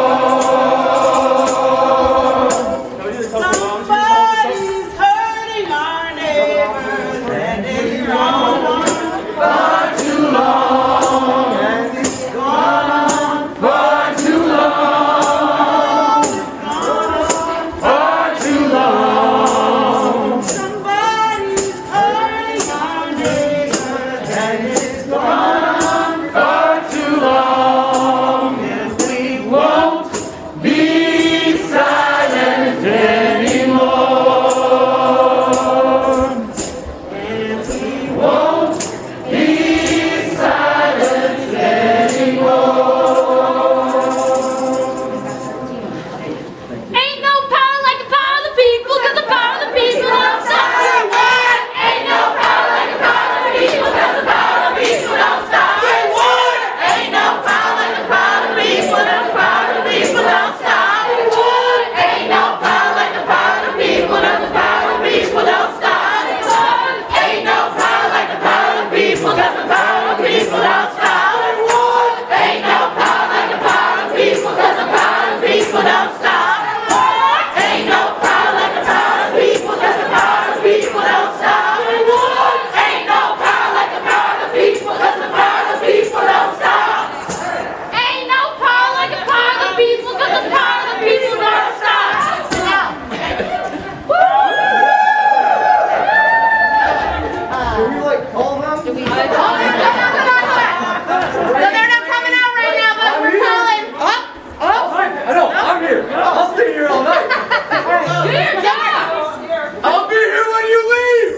Somebody's hurting our neighbors, and it's gone on far too long. And it's gone on far too long. It's gone on far too long. Somebody's hurting our neighbors, and it's gone on far too long. And we won't be silent anymore. And we won't be silent anymore. Ain't no power like the power of the people, 'cause the power of the people don't stop. Say what? Ain't no power like the power of the people, 'cause the power of the people don't stop. Say what? Ain't no power like the power of the people, 'cause the power of the people don't stop. Say what? Ain't no power like the power of the people, 'cause the power of the people don't stop. Say what? Ain't no power like the power of the people, 'cause the power of the people don't stop. Say what? Ain't no power like the power of the people, 'cause the power of the people don't stop. Ain't no power like the power of the people, 'cause the power of the people don't stop. Ain't no power like the power of the people, 'cause the power of the people don't stop. Ain't no power like the power of the people, 'cause the power of the people don't stop. So they're not coming out right now, but we're calling. I know, I'm here. I'll stay here all night. I'll be here when you leave.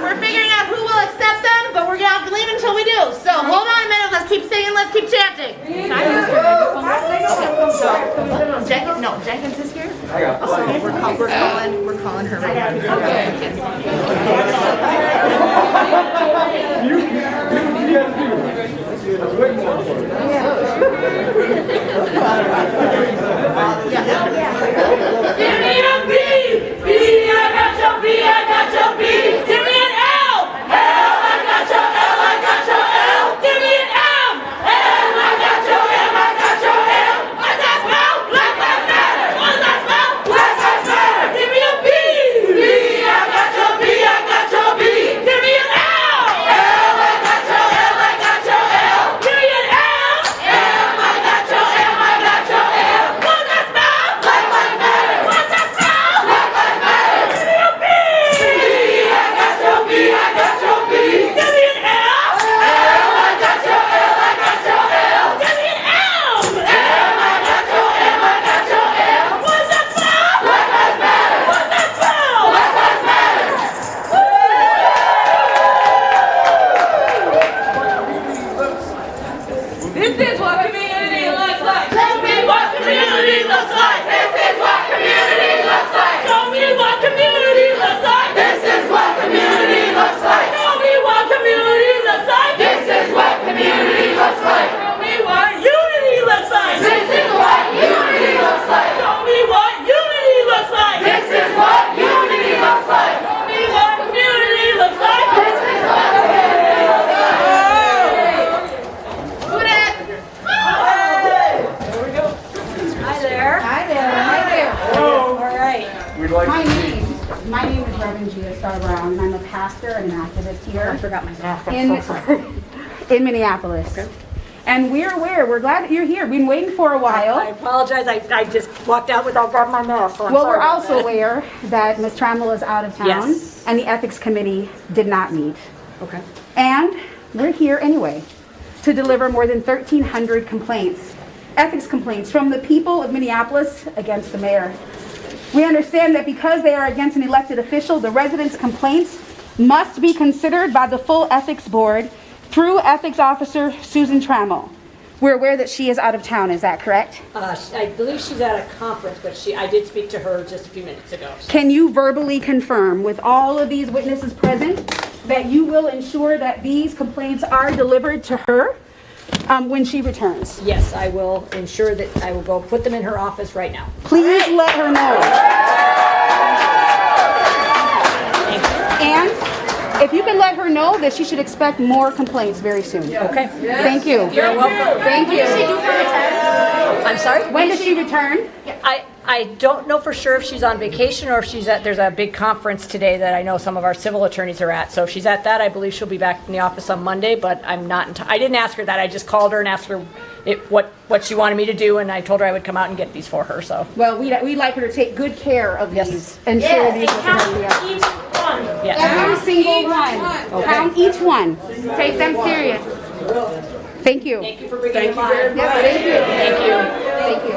We're figuring out who will accept them, but we're gonna have to leave until we do. So hold on a minute. Let's keep singing. Let's keep chanting. Jenkins is here. I got it. So we're calling her right now. Give me a B, B, I got your B, I got your B. Give me an L, L, I got your L, I got your L. Give me an M, M, I got your M, I got your M. What's that spell? Black Lives Matter. What's that spell? Black Lives Matter. Give me a B, B, I got your B, I got your B. Give me an L, L, I got your L, I got your L. Give me an M, M, I got your M, I got your M. What's that spell? Black Lives Matter. What's that spell? Black Lives Matter. Give me a B, I got your B, I got your B. Give me an L, L, I got your L, I got your L. Give me an M, M, I got your M, I got your M. What's that spell? Black Lives Matter. What's that spell? Black Lives Matter. This is what community looks like. Tell me what community looks like. This is what community looks like. Show me what community looks like. This is what community looks like. Show me what community looks like. This is what community looks like. Show me what unity looks like. This is what unity looks like. Show me what unity looks like. This is what unity looks like. Show me what community looks like. This is what community looks like. Who dat? There we go. and an activist here. I forgot my mask. I'm so sorry. In Minneapolis. Okay. And we're aware, we're glad that you're here. We've been waiting for a while. I apologize. I just walked out without grabbing my mask. So well, we're also aware that Ms. Trammell is out of town. Yes. And the ethics committee did not meet. Okay. And we're here anyway to deliver more than 1,300 complaints, ethics complaints from the people of Minneapolis against the mayor. We understand that because they are against an elected official, the residents' complaints must be considered by the full ethics board through ethics officer Susan Trammell. We're aware that she is out of town, is that correct? I believe she's at a conference, but I did speak to her just a few minutes ago. So. Can you verbally confirm with all of these witnesses present that you will ensure that these complaints are delivered to her when she returns? Yes, I will ensure that I will go put them in her office right now. Please let her know. And if you can let her know that she should expect more complaints very soon. Okay. Yes. Thank you. You're welcome. Thank you. When does she do for return? I'm sorry? When does she return? I don't know for sure if she's on vacation or if she's at, there's a big conference today that I know some of our civil attorneys are at. So if she's at that, I believe she'll be back in the office on Monday, but I'm not, I didn't ask her that. I just called her and asked her what she wanted me to do, and I told her I would come out and get these for her, so. Well, we'd like her to take good care of these and share these with her. Each one. Yes. Every single one. Okay. Count each one. Take them serious. Thank you. Thank you for bringing it live. Thank you. Thank you. Thank you.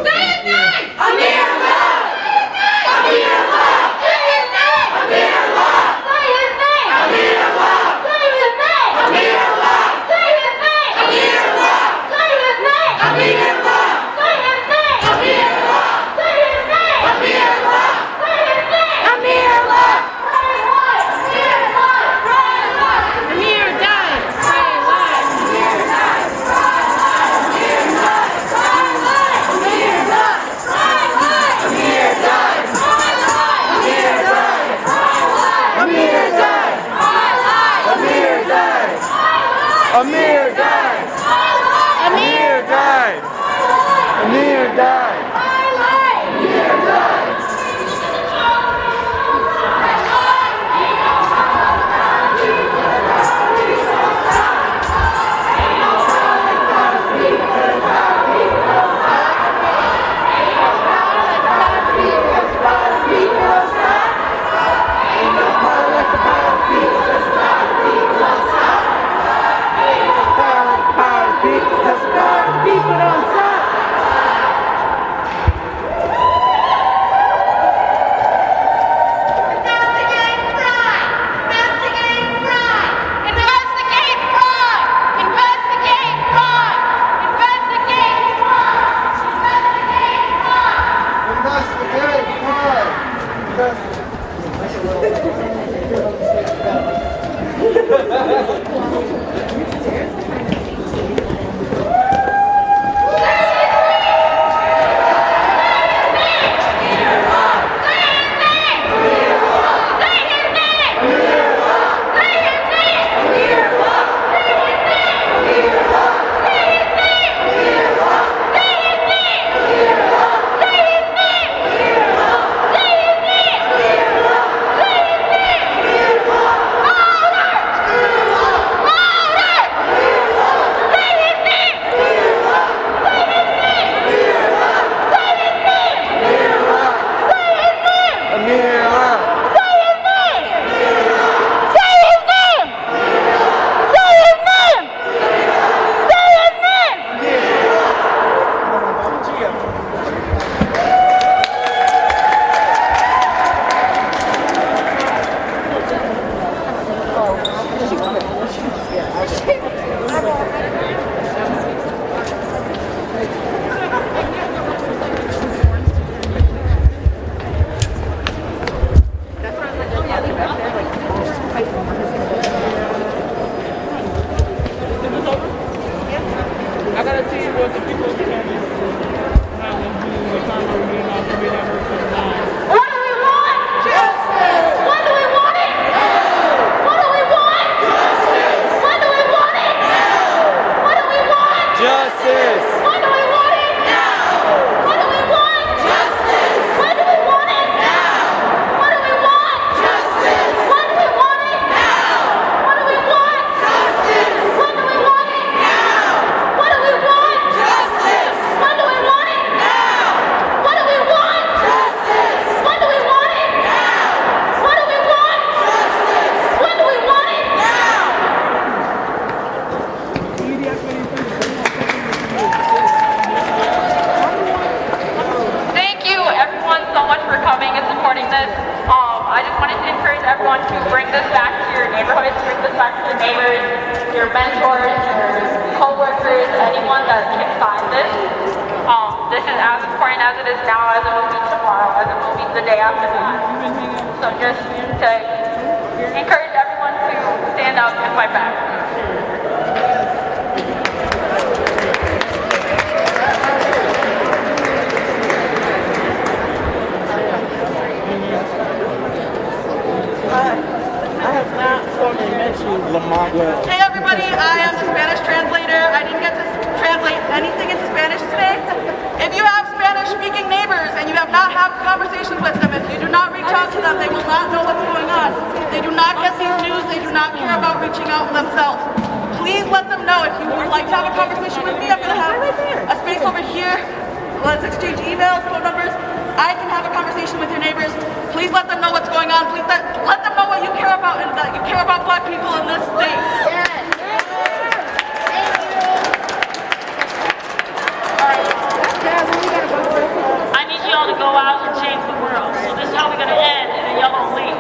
Amir died! Amir died! Amir died! Amir died! as it is now, as it will be tomorrow, as it will be the day after that. So just to encourage everyone to stand up and fight back. I have not formally met you, Lamont. Hey everybody, I am the Spanish translator. I didn't get to translate anything into Spanish today. If you have Spanish-speaking neighbors and you have not had conversations with them, if you do not reach out to them, they will not know what's going on. They do not get these news. They do not care about reaching out themselves. Please let them know. If you would like to have a conversation with me, I'm going to have a space over here. Let's exchange emails, phone numbers. I can have a conversation with your neighbors. Please let them know what's going on. Please let them know what you care about and that you care about Black people in this state. Yes. I need you all to go out and change the world. So this is how we're going to end in a yellow leaf.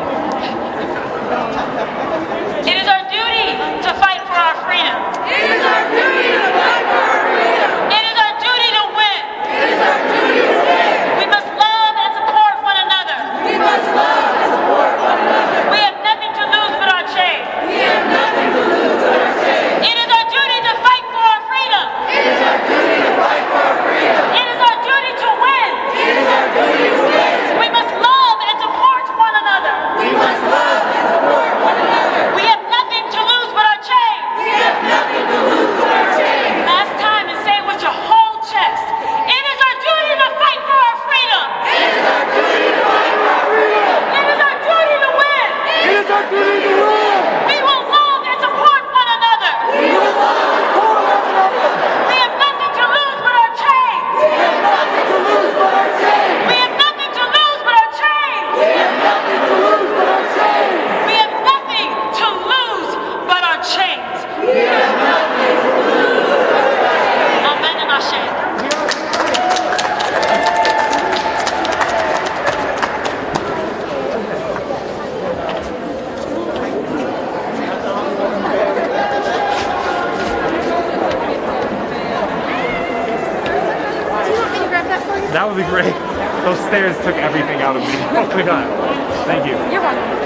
It is our duty to fight for our freedom. It is our duty to fight for our freedom. It is our duty to win. It is our duty to win. We must love and support one another. We must love and support one another. We have nothing to lose but our chains. We have nothing to lose but our chains. It is our duty to fight for our freedom. It is our duty to fight for our freedom. It is our duty to win. It is our duty to win. We must love and support one another. We must love and support one another. We have nothing to lose but our chains. We have nothing to lose but our chains. Last time and say it with your whole chest. It is our duty to fight for our freedom. It is our duty to fight for our freedom. It is our duty to win. It is our duty to win. We will love and support one another. We will love and support one another. We have nothing to lose but our chains. We have nothing to lose but our chains. We have nothing to lose but our chains. We have nothing to lose but our chains. We have nothing to lose but our chains. We have nothing to lose but our chains. Amen and Ashe. That would be great. Those stairs took everything out of me. Oh my god. Thank you. You're welcome.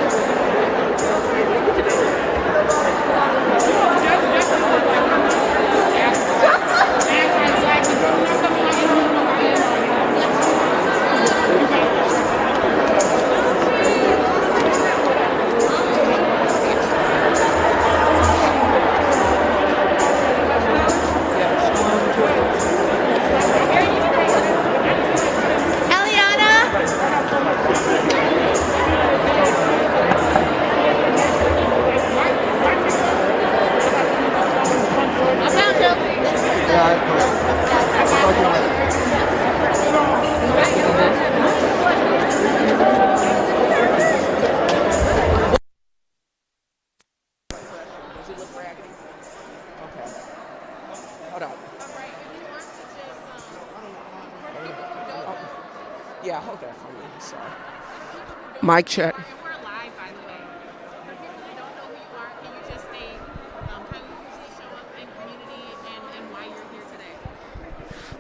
Yeah, hold that for me. Sorry. Mic check. We're live, by the way. For people who don't know who you are, can you just state how you usually show up in community and why you're here today?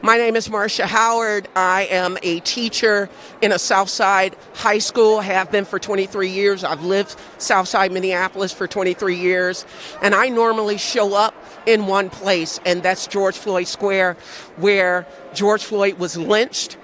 My name is Marcia Howard. I am a teacher in a Southside high school, have been for 23 years. I've lived Southside Minneapolis for 23 years. And I normally show up in one place, and that's George Floyd Square, where George Floyd was lynched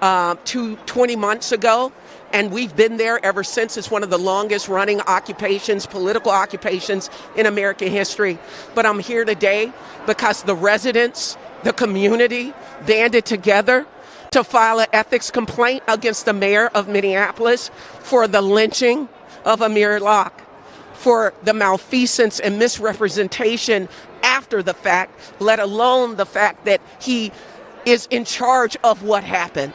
20 months ago, and we've been there ever since. It's one of the longest running occupations, political occupations in American history. But I'm here today because the residents, the community banded together to file an ethics complaint against the mayor of Minneapolis for the lynching of Amir Locke, for the malfeasance and misrepresentation after the fact, let alone the fact that he is in charge of what happened.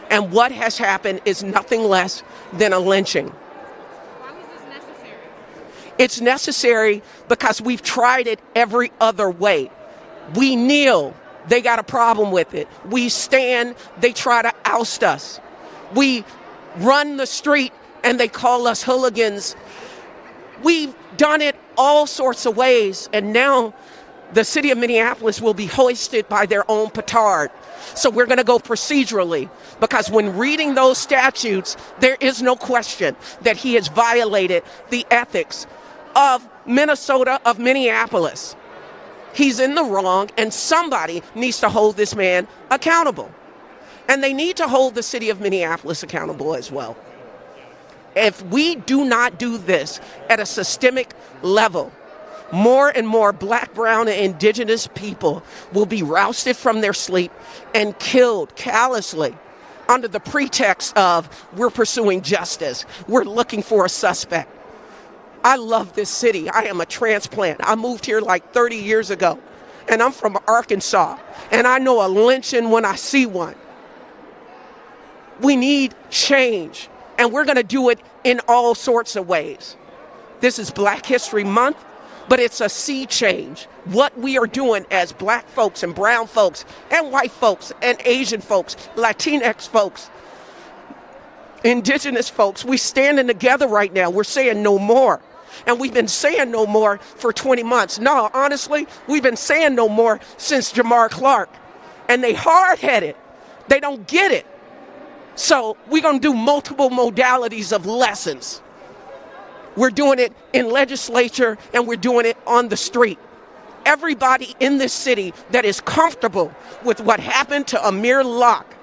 And what has happened is nothing less than a lynching. Why was this necessary? It's necessary because we've tried it every other way. We kneel, they got a problem with it. We stand, they try to oust us. We run the street and they call us hooligans. We've done it all sorts of ways, and now the city of Minneapolis will be hoisted by their own petard. So we're going to go procedurally, because when reading those statutes, there is no question that he has violated the ethics of Minnesota, of Minneapolis. He's in the wrong, and somebody needs to hold this man accountable. And they need to hold the city of Minneapolis accountable as well. If we do not do this at a systemic level, more and more black, brown, and indigenous people will be rousted from their sleep and killed callously under the pretext of we're pursuing justice, we're looking for a suspect. I love this city. I am a transplant. I moved here like 30 years ago, and I'm from Arkansas, and I know a lynching when I see one. We need change, and we're going to do it in all sorts of ways. This is Black History Month, but it's a sea change. What we are doing as black folks and brown folks and white folks and Asian folks, Latinx folks, indigenous folks, we standing together right now. We're saying no more. And we've been saying no more for 20 months. No, honestly, we've been saying no more since Jamar Clark. And they hard-headed. They don't get it. So we're going to do multiple modalities of lessons. We're doing it in legislature, and we're doing it on the street. Everybody in this city that is comfortable with what happened to Amir Locke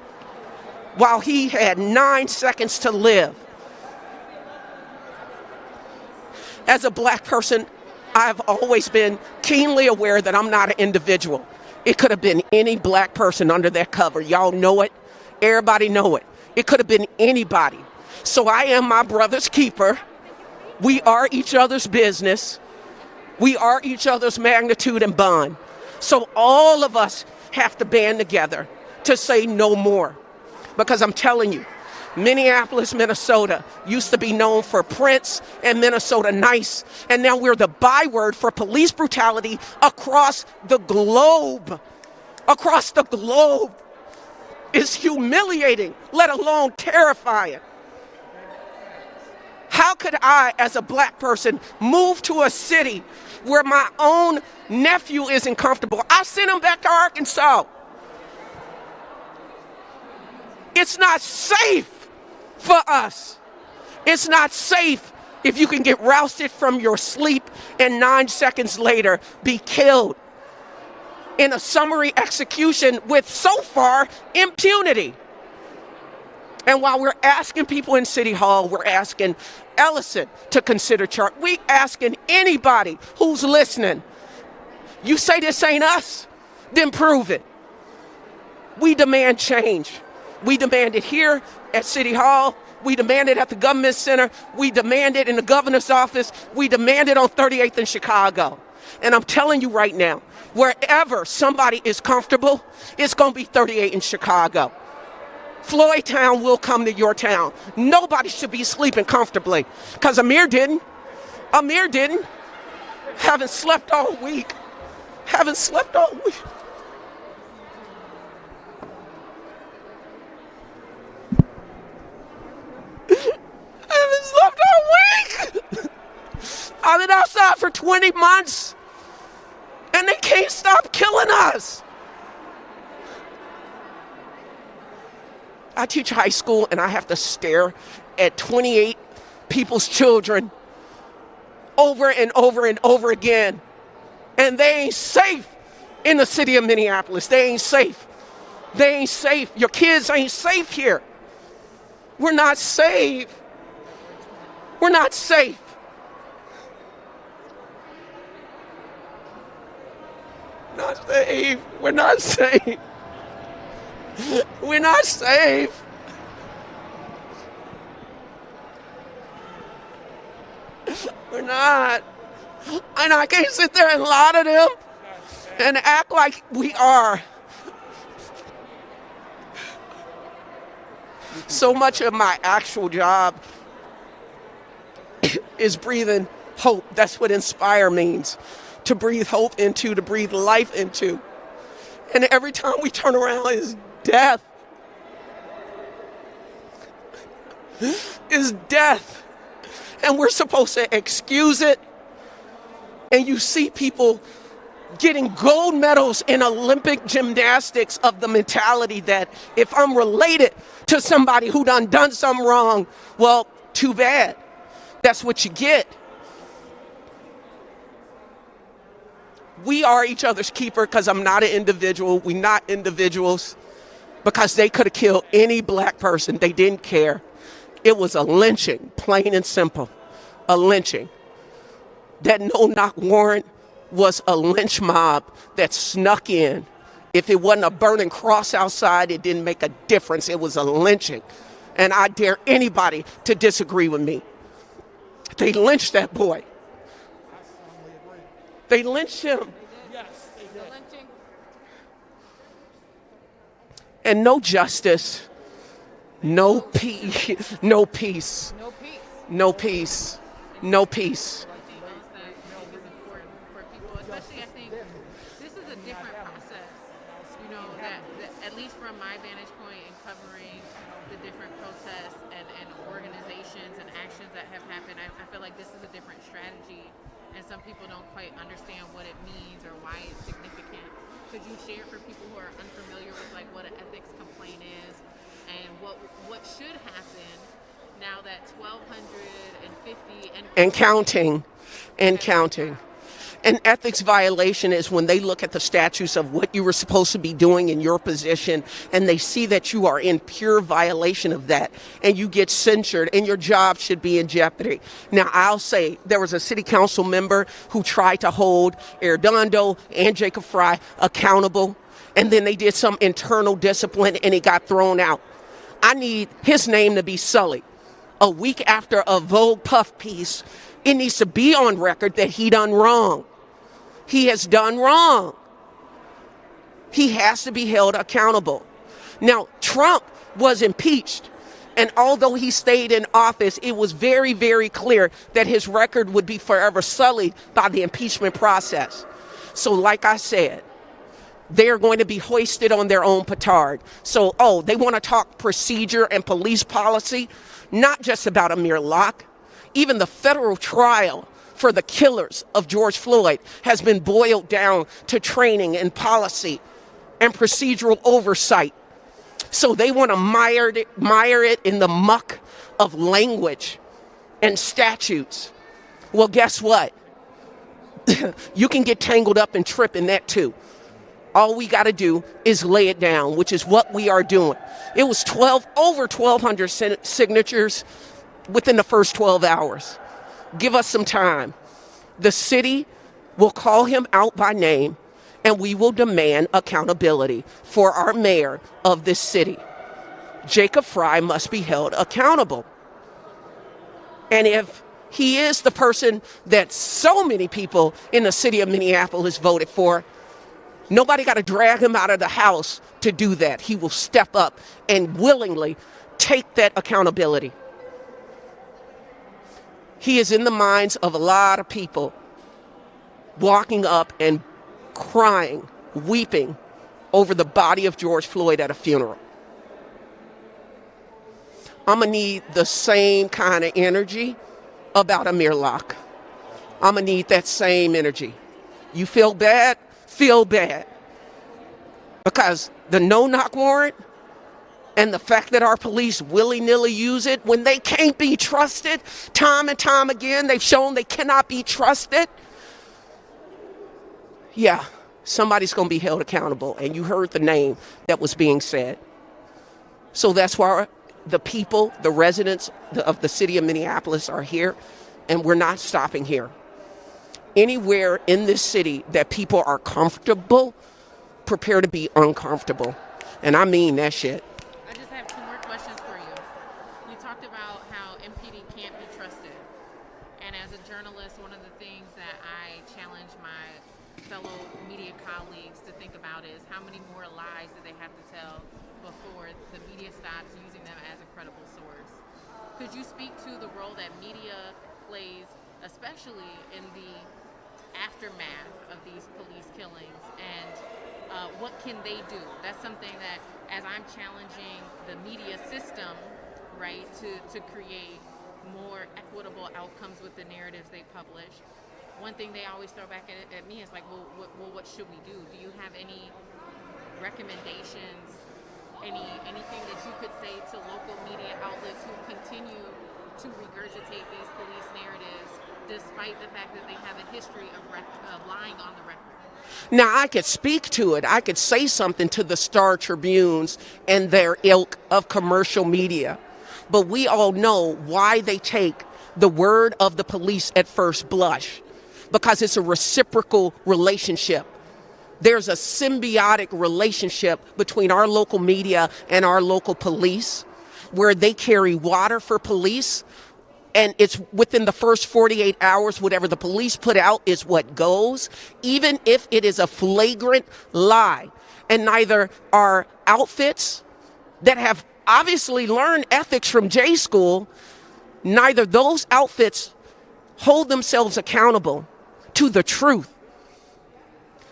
while he had 9 seconds to live. As a black person, I've always been keenly aware that I'm not an individual. It could have been any black person under that cover. Y'all know it. Everybody know it. It could have been anybody. So I am my brother's keeper. We are each other's business. We are each other's magnitude and bond. So all of us have to band together to say no more. Because I'm telling you, Minneapolis, Minnesota used to be known for Prince and Minnesota nice, and now we're the byword for police brutality across the globe. Across the globe. It's humiliating, let alone terrifying. How could I, as a black person, move to a city where my own nephew isn't comfortable? I sent him back to Arkansas. It's not safe for us. It's not safe if you can get rousted from your sleep and 9 seconds later be killed in a summary execution with, so far, impunity. And while we're asking people in City Hall, we're asking Ellison to consider charge. We asking anybody who's listening. You say this ain't us, then prove it. We demand change. We demand it here at City Hall. We demand it at the government center. We demand it in the governor's office. We demand it on 38th in Chicago. And I'm telling you right now, wherever somebody is comfortable, it's going to be 38 in Chicago. Floyd Town will come to your town. Nobody should be sleeping comfortably, because Amir didn't. Amir didn't. Haven't slept all week. Haven't slept all week. Haven't slept all week. I've been outside for 20 months, and they can't stop killing us. I teach high school, and I have to stare at 28 people's children over and over and over again. And they ain't safe in the city of Minneapolis. They ain't safe. They ain't safe. Your kids ain't safe here. We're not safe. We're not safe. Not safe. We're not safe. We're not safe. We're not. And I can't sit there and lie to them and act like we are. So much of my actual job is breathing hope. That's what inspire means. To breathe hope into, to breathe life into. And every time we turn around is death. Is death. And we're supposed to excuse it. And you see people getting gold medals in Olympic gymnastics of the mentality that if I'm related to somebody who done something wrong, well, too bad. That's what you get. We are each other's keeper because I'm not an individual. We're not individuals because they could have killed any black person. They didn't care. It was a lynching, plain and simple, a lynching. That no-knock warrant was a lynch mob that snuck in. If it wasn't a burning cross outside, it didn't make a difference. It was a lynching. And I dare anybody to disagree with me. They lynched that boy. They lynched him. And no justice, no peace, no peace, no peace, no peace. Especially, I think this is a different process, you know, that at least from my vantage point in covering the different protests and organizations and actions that have happened, I feel like this is a different strategy, and some people don't quite understand what it means or why it's significant. Could you share for people who are unfamiliar with like what an ethics complaint is and what should happen now that 1,250 and counting. An ethics violation is when they look at the statutes of what you were supposed to be doing in your position and they see that you are in pure violation of that and you get censured and your job should be in jeopardy. Now, I'll say there was a city council member who tried to hold Arredondo and Jacob Fry accountable, and then they did some internal discipline and he got thrown out. I need his name to be sullied. A week after a Vogue Puff piece, it needs to be on record that he done wrong. He has done wrong. He has to be held accountable. Now, Trump was impeached, and although he stayed in office, it was very, very clear that his record would be forever sullied by the impeachment process. So like I said, they're going to be hoisted on their own petard. So, they want to talk procedure and police policy, not just about Amir Locke. Even the federal trial for the killers of George Floyd has been boiled down to training and policy and procedural oversight. So they want to mire it in the muck of language and statutes. Well, guess what? You can get tangled up and trip in that too. All we got to do is lay it down, which is what we are doing. It was over 1,200 signatures within the first 12 hours. Give us some time. The city will call him out by name, and we will demand accountability for our mayor of this city. Jacob Fry must be held accountable. And if he is the person that so many people in the city of Minneapolis voted for, nobody got to drag him out of the house to do that. He will step up and willingly take that accountability. He is in the minds of a lot of people, walking up and crying, weeping over the body of George Floyd at a funeral. I'm going to need the same kind of energy about Amir Locke. I'm going to need that same energy. You feel bad? Feel bad. Because the no-knock warrant and the fact that our police willy-nilly use it when they can't be trusted, time and time again, they've shown they cannot be trusted. Yeah, somebody's going to be held accountable. And you heard the name that was being said. So that's why the people, the residents of the city of Minneapolis are here, and we're not stopping here. Anywhere in this city that people are comfortable, prepare to be uncomfortable. And I mean that shit. I just have two more questions for you. You talked about how MPD can't be trusted. And as a journalist, one of the things that I challenge my fellow media colleagues to think about is how many more lies do they have to tell before the media stops using them as a credible source. Could you speak to the role that media plays, especially in the aftermath of these police killings, and what can they do? That's something that, as I'm challenging the media system, right, to create more equitable outcomes with the narratives they publish, one thing they always throw back at me is like, well, what should we do? Do you have any recommendations, anything that you could say to local media outlets who continue to regurgitate these police narratives despite the fact that they have a history of lying on the record? Now, I could speak to it. I could say something to the Star Tribunes and their ilk of commercial media. But we all know why they take the word of the police at first blush, because it's a reciprocal relationship. There's a symbiotic relationship between our local media and our local police, where they carry water for police, and it's within the first 48 hours, whatever the police put out is what goes, even if it is a flagrant lie. And neither our outfits that have obviously learned ethics from J School, neither those outfits hold themselves accountable to the truth,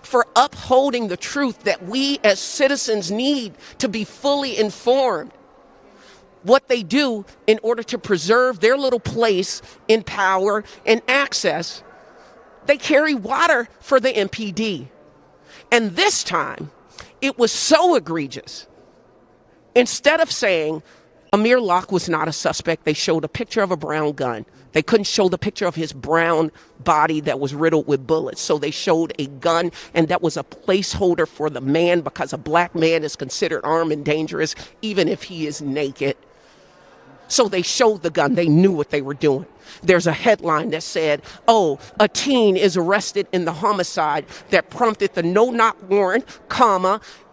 for upholding the truth that we as citizens need to be fully informed. What they do in order to preserve their little place in power and access, they carry water for the MPD. And this time, it was so egregious. Instead of saying Amir Locke was not a suspect, they showed a picture of a brown gun. They couldn't show the picture of his brown body that was riddled with bullets. So they showed a gun, and that was a placeholder for the man, because a black man is considered armed and dangerous, even if he is naked. So they showed the gun. They knew what they were doing. There's a headline that said, oh, a teen is arrested in the homicide that prompted the no-knock warrant,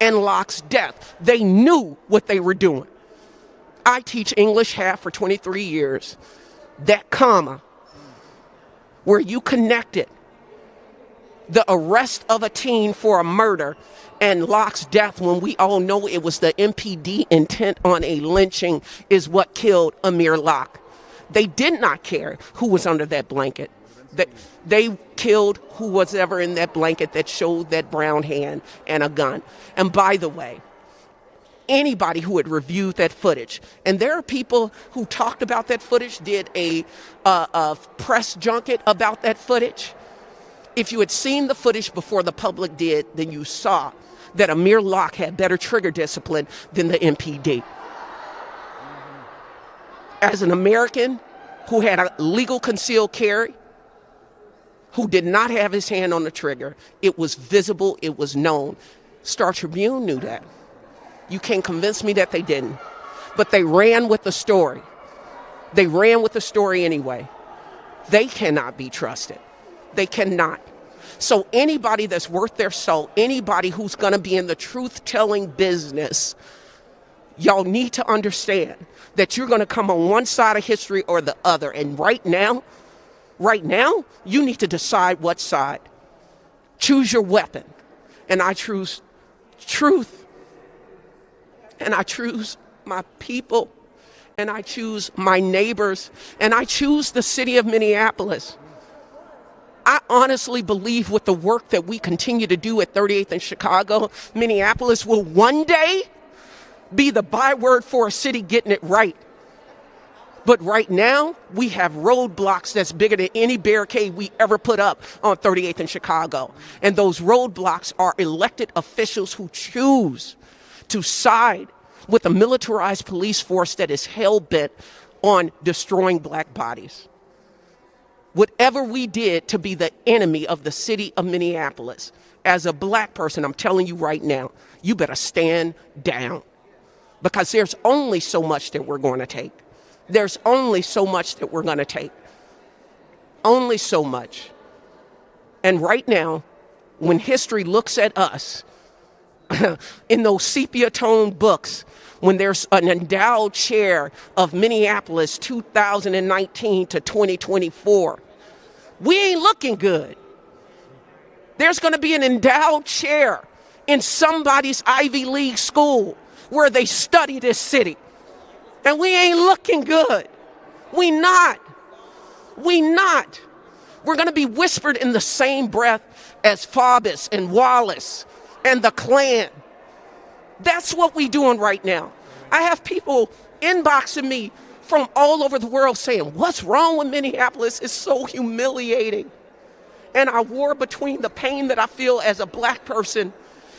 and Locke's death. They knew what they were doing. I teach English half for 23 years. That comma, where you connected the arrest of a teen for a murder and Locke's death, when we all know it was the MPD intent on a lynching, is what killed Amir Locke. They did not care who was under that blanket. They killed who was ever in that blanket that showed that brown hand and a gun. And by the way, anybody who had reviewed that footage, and there are people who talked about that footage, did a press junket about that footage. If you had seen the footage before the public did, then you saw that Amir Locke had better trigger discipline than the MPD. As an American who had a legal concealed carry, who did not have his hand on the trigger, it was visible, it was known. Star Tribune knew that. You can't convince me that they didn't. But they ran with the story. They ran with the story anyway. They cannot be trusted. They cannot. So anybody that's worth their salt, anybody who's going to be in the truth-telling business, y'all need to understand that you're going to come on one side of history or the other. And right now, you need to decide what side. Choose your weapon. And I choose truth. And I choose my people. And I choose my neighbors. And I choose the city of Minneapolis. I honestly believe with the work that we continue to do at 38th and Chicago, Minneapolis will one day be the byword for a city getting it right. But right now, we have roadblocks that's bigger than any barricade we ever put up on 38th and Chicago. And those roadblocks are elected officials who choose to side with a militarized police force that is hell-bent on destroying black bodies. Whatever we did to be the enemy of the city of Minneapolis, as a black person, I'm telling you right now, you better stand down. Because there's only so much that we're going to take. There's only so much that we're going to take. Only so much. And right now, when history looks at us, in those sepia-toned books, when there's an endowed chair of Minneapolis 2019 to 2024, we ain't looking good. There's going to be an endowed chair in somebody's Ivy League school where they study this city. And we ain't looking good. We not. We're going to be whispered in the same breath as Faubus and Wallace and the Klan. That's what we're doing right now. I have people inboxing me from all over the world saying, what's wrong with Minneapolis? It's so humiliating. And I war between the pain that I feel as a black person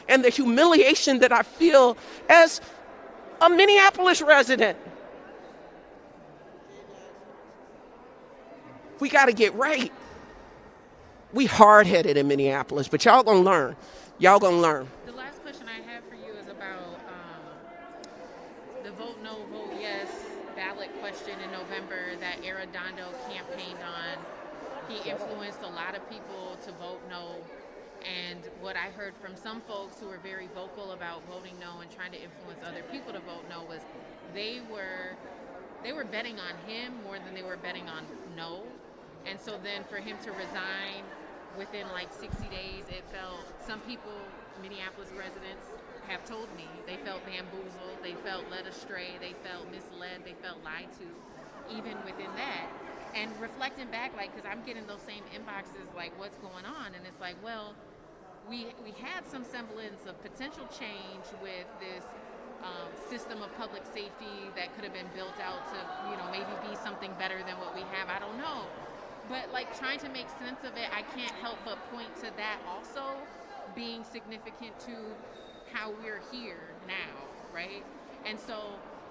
and the humiliation that I feel as a Minneapolis resident. We got to get right. We hard-headed in Minneapolis, but y'all gonna learn. Y'all gonna learn. The last question I have for you is about the vote no, vote yes ballot question in November that Arredondo campaigned on. He influenced a lot of people to vote no. And what I heard from some folks who were very vocal about voting no and trying to influence other people to vote no was they were betting on him more than they were betting on no. And so then for him to resign within like 60 days, it felt, some people, Minneapolis residents, have told me they felt bamboozled, they felt led astray, they felt misled, they felt lied to, even within that. And reflecting back, like, because I'm getting those same inboxes, like, what's going on? And it's like, well, we had some semblance of potential change with this system of public safety that could have been built out to, you know, maybe be something better than what we have. I don't know. But like trying to make sense of it, I can't help but point to that also being significant to how we're here now, right? And so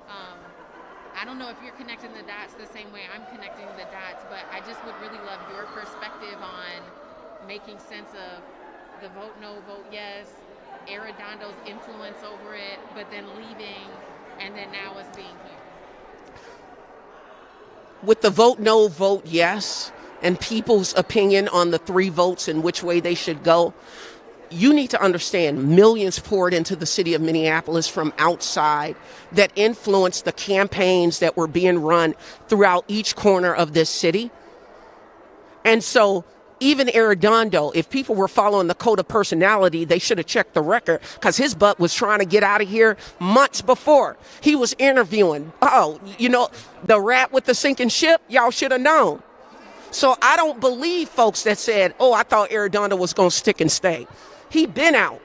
I don't know if you're connecting the dots the same way I'm connecting the dots, but I just would really love your perspective on making sense of the vote no, vote yes, Arredondo's influence over it, but then leaving, and then now us being here. With the vote no, vote yes, and people's opinion on the 3 votes and which way they should go, you need to understand millions poured into the city of Minneapolis from outside that influenced the campaigns that were being run throughout each corner of this city. And so even Arredondo, if people were following the code of personality, they should have checked the record, because his butt was trying to get out of here months before. He was interviewing. Oh, you know, the rat with the sinking ship, y'all should have known. So I don't believe folks that said, oh, I thought Arredondo was going to stick and stay. He been out.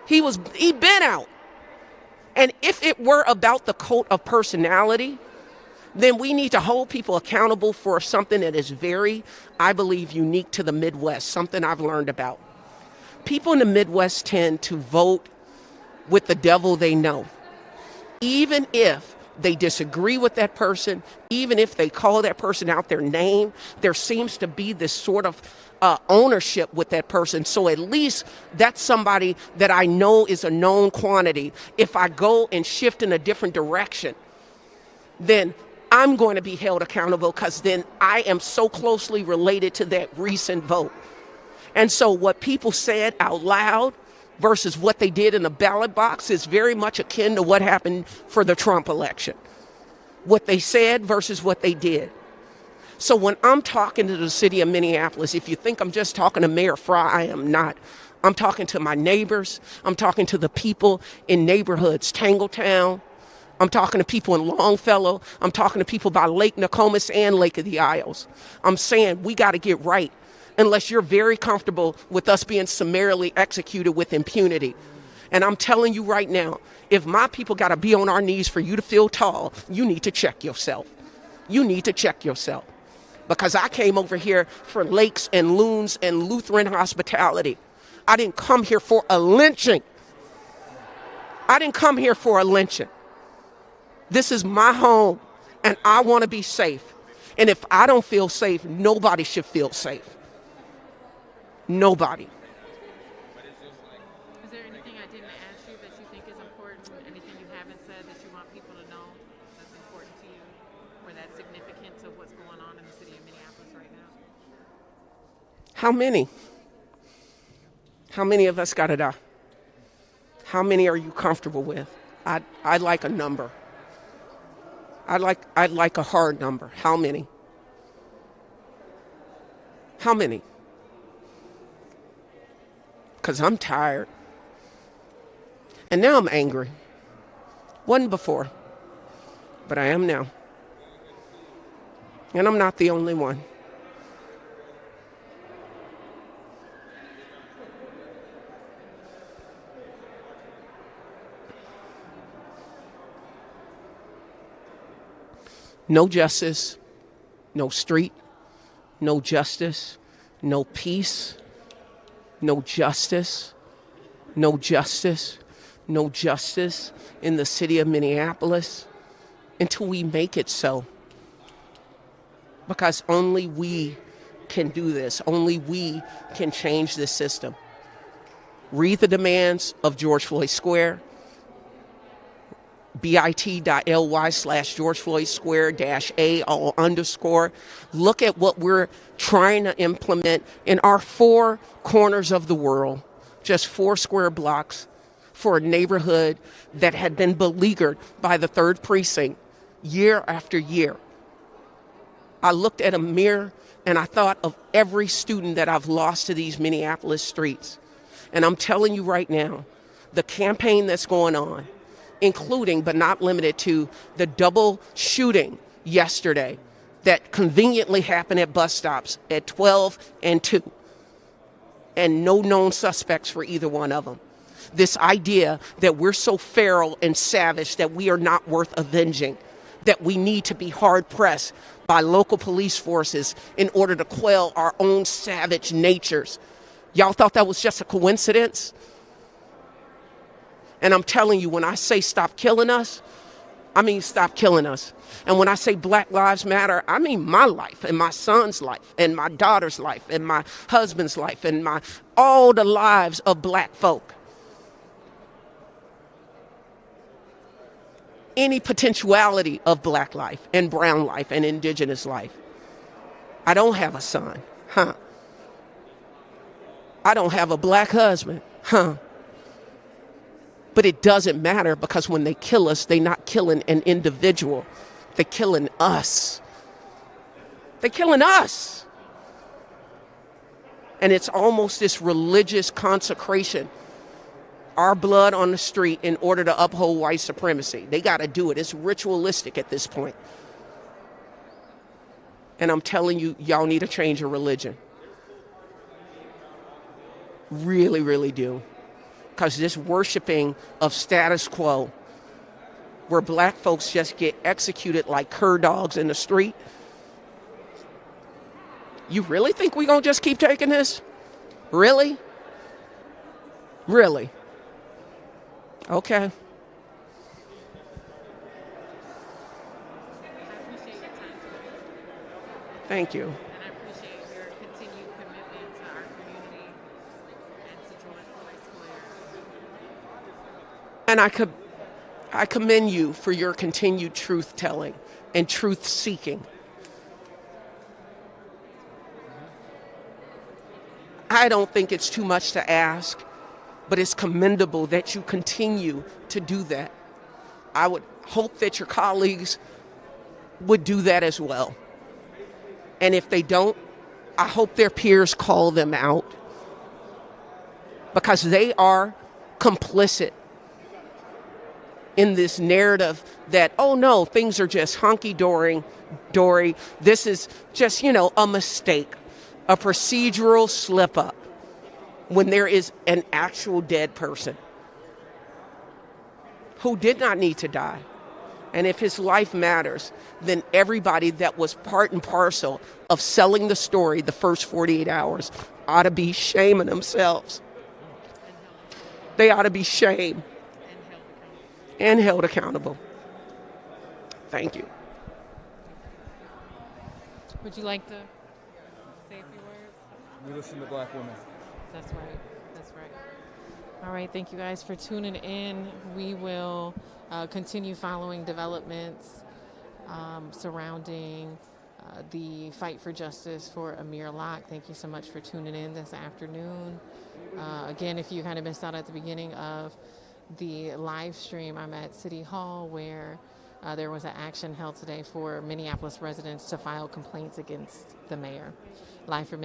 He been out. And if it were about the code of personality, then we need to hold people accountable for something that is very, I believe, unique to the Midwest, something I've learned about. People in the Midwest tend to vote with the devil they know. Even if they disagree with that person, even if they call that person out their name, there seems to be this sort of ownership with that person. So at least that's somebody that I know is a known quantity. If I go and shift in a different direction, then I'm going to be held accountable, because then I am so closely related to that recent vote. And so what people said out loud versus what they did in the ballot box is very much akin to what happened for the Trump election. What they said versus what they did. So when I'm talking to the city of Minneapolis, if you think I'm just talking to Mayor Fry, I am not. I'm talking to my neighbors. I'm talking to the people in neighborhoods, Tangletown. I'm talking to people in Longfellow. I'm talking to people by Lake Nokomis and Lake of the Isles. I'm saying we got to get right, unless you're very comfortable with us being summarily executed with impunity. And I'm telling you right now, if my people got to be on our knees for you to feel tall, you need to check yourself. You need to check yourself. Because I came over here for lakes and loons and Lutheran hospitality. I didn't come here for a lynching. I didn't come here for a lynching. This is my home, and I want to be safe. And if I don't feel safe, nobody should feel safe. Nobody. Is there anything I didn't ask you that you think is important? Anything you haven't said that you want people to know that's important to you, or that's significant to what's going on in the city of Minneapolis right now? How many? How many of us got to die? How many are you comfortable with? I'd like a number. I'd like a hard number. How many? How many? Because I'm tired. And now I'm angry. Wasn't before, but I am now. And I'm not the only one. No justice, no street, no justice, no peace, no justice, no justice, no justice in the city of Minneapolis until we make it so. Because only we can do this. Only we can change this system. Read the demands of George Floyd Square, bit.ly/George Floyd Square -A all _. Look at what we're trying to implement in our 4 corners of the world, just 4 square blocks for a neighborhood that had been beleaguered by the 3rd precinct year after year. I looked at a mirror and I thought of every student that I've lost to these Minneapolis streets. And I'm telling you right now, the campaign that's going on, including but not limited to the double shooting yesterday that conveniently happened at bus stops at 12 and 2, and no known suspects for either one of them. This idea that we're so feral and savage that we are not worth avenging, that we need to be hard-pressed by local police forces in order to quell our own savage natures. Y'all thought that was just a coincidence? And I'm telling you, when I say stop killing us, I mean stop killing us. And when I say Black Lives Matter, I mean my life and my son's life and my daughter's life and my husband's life and all the lives of Black folk. Any potentiality of Black life and brown life and indigenous life. I don't have a son, I don't have a Black husband, But it doesn't matter, because when they kill us, they're not killing an individual. They're killing us. They're killing us. And it's almost this religious consecration. Our blood on the street in order to uphold white supremacy. They got to do it. It's ritualistic at this point. And I'm telling you, y'all need to change your religion. Really, really do. Because this worshiping of status quo, where Black folks just get executed like cur dogs in the street, you really think we're going to just keep taking this? Really? Really? Okay. Thank you. And I appreciate your continued commitment to our community and to George Floyd Square. And I commend you for your continued truth-telling and truth-seeking. I don't think it's too much to ask, but it's commendable that you continue to do that. I would hope that your colleagues would do that as well. And if they don't, I hope their peers call them out, because they are complicit in this narrative that, oh no, things are just hunky-dory. This is just, a mistake, a procedural slip-up, when there is an actual dead person who did not need to die. And if his life matters, then everybody that was part and parcel of selling the story the first 48 hours ought to be shaming themselves. They ought to be shamed and held accountable. Thank you. Would you like to say a few words? We listen to Black women. That's right. That's right. All right. Thank you guys for tuning in. We will continue following developments surrounding the fight for justice for Amir Locke. Thank you so much for tuning in this afternoon. Again, if you kind of missed out at the beginning of the live stream, I'm at City Hall, where there was an action held today for Minneapolis residents to file complaints against the mayor. Live from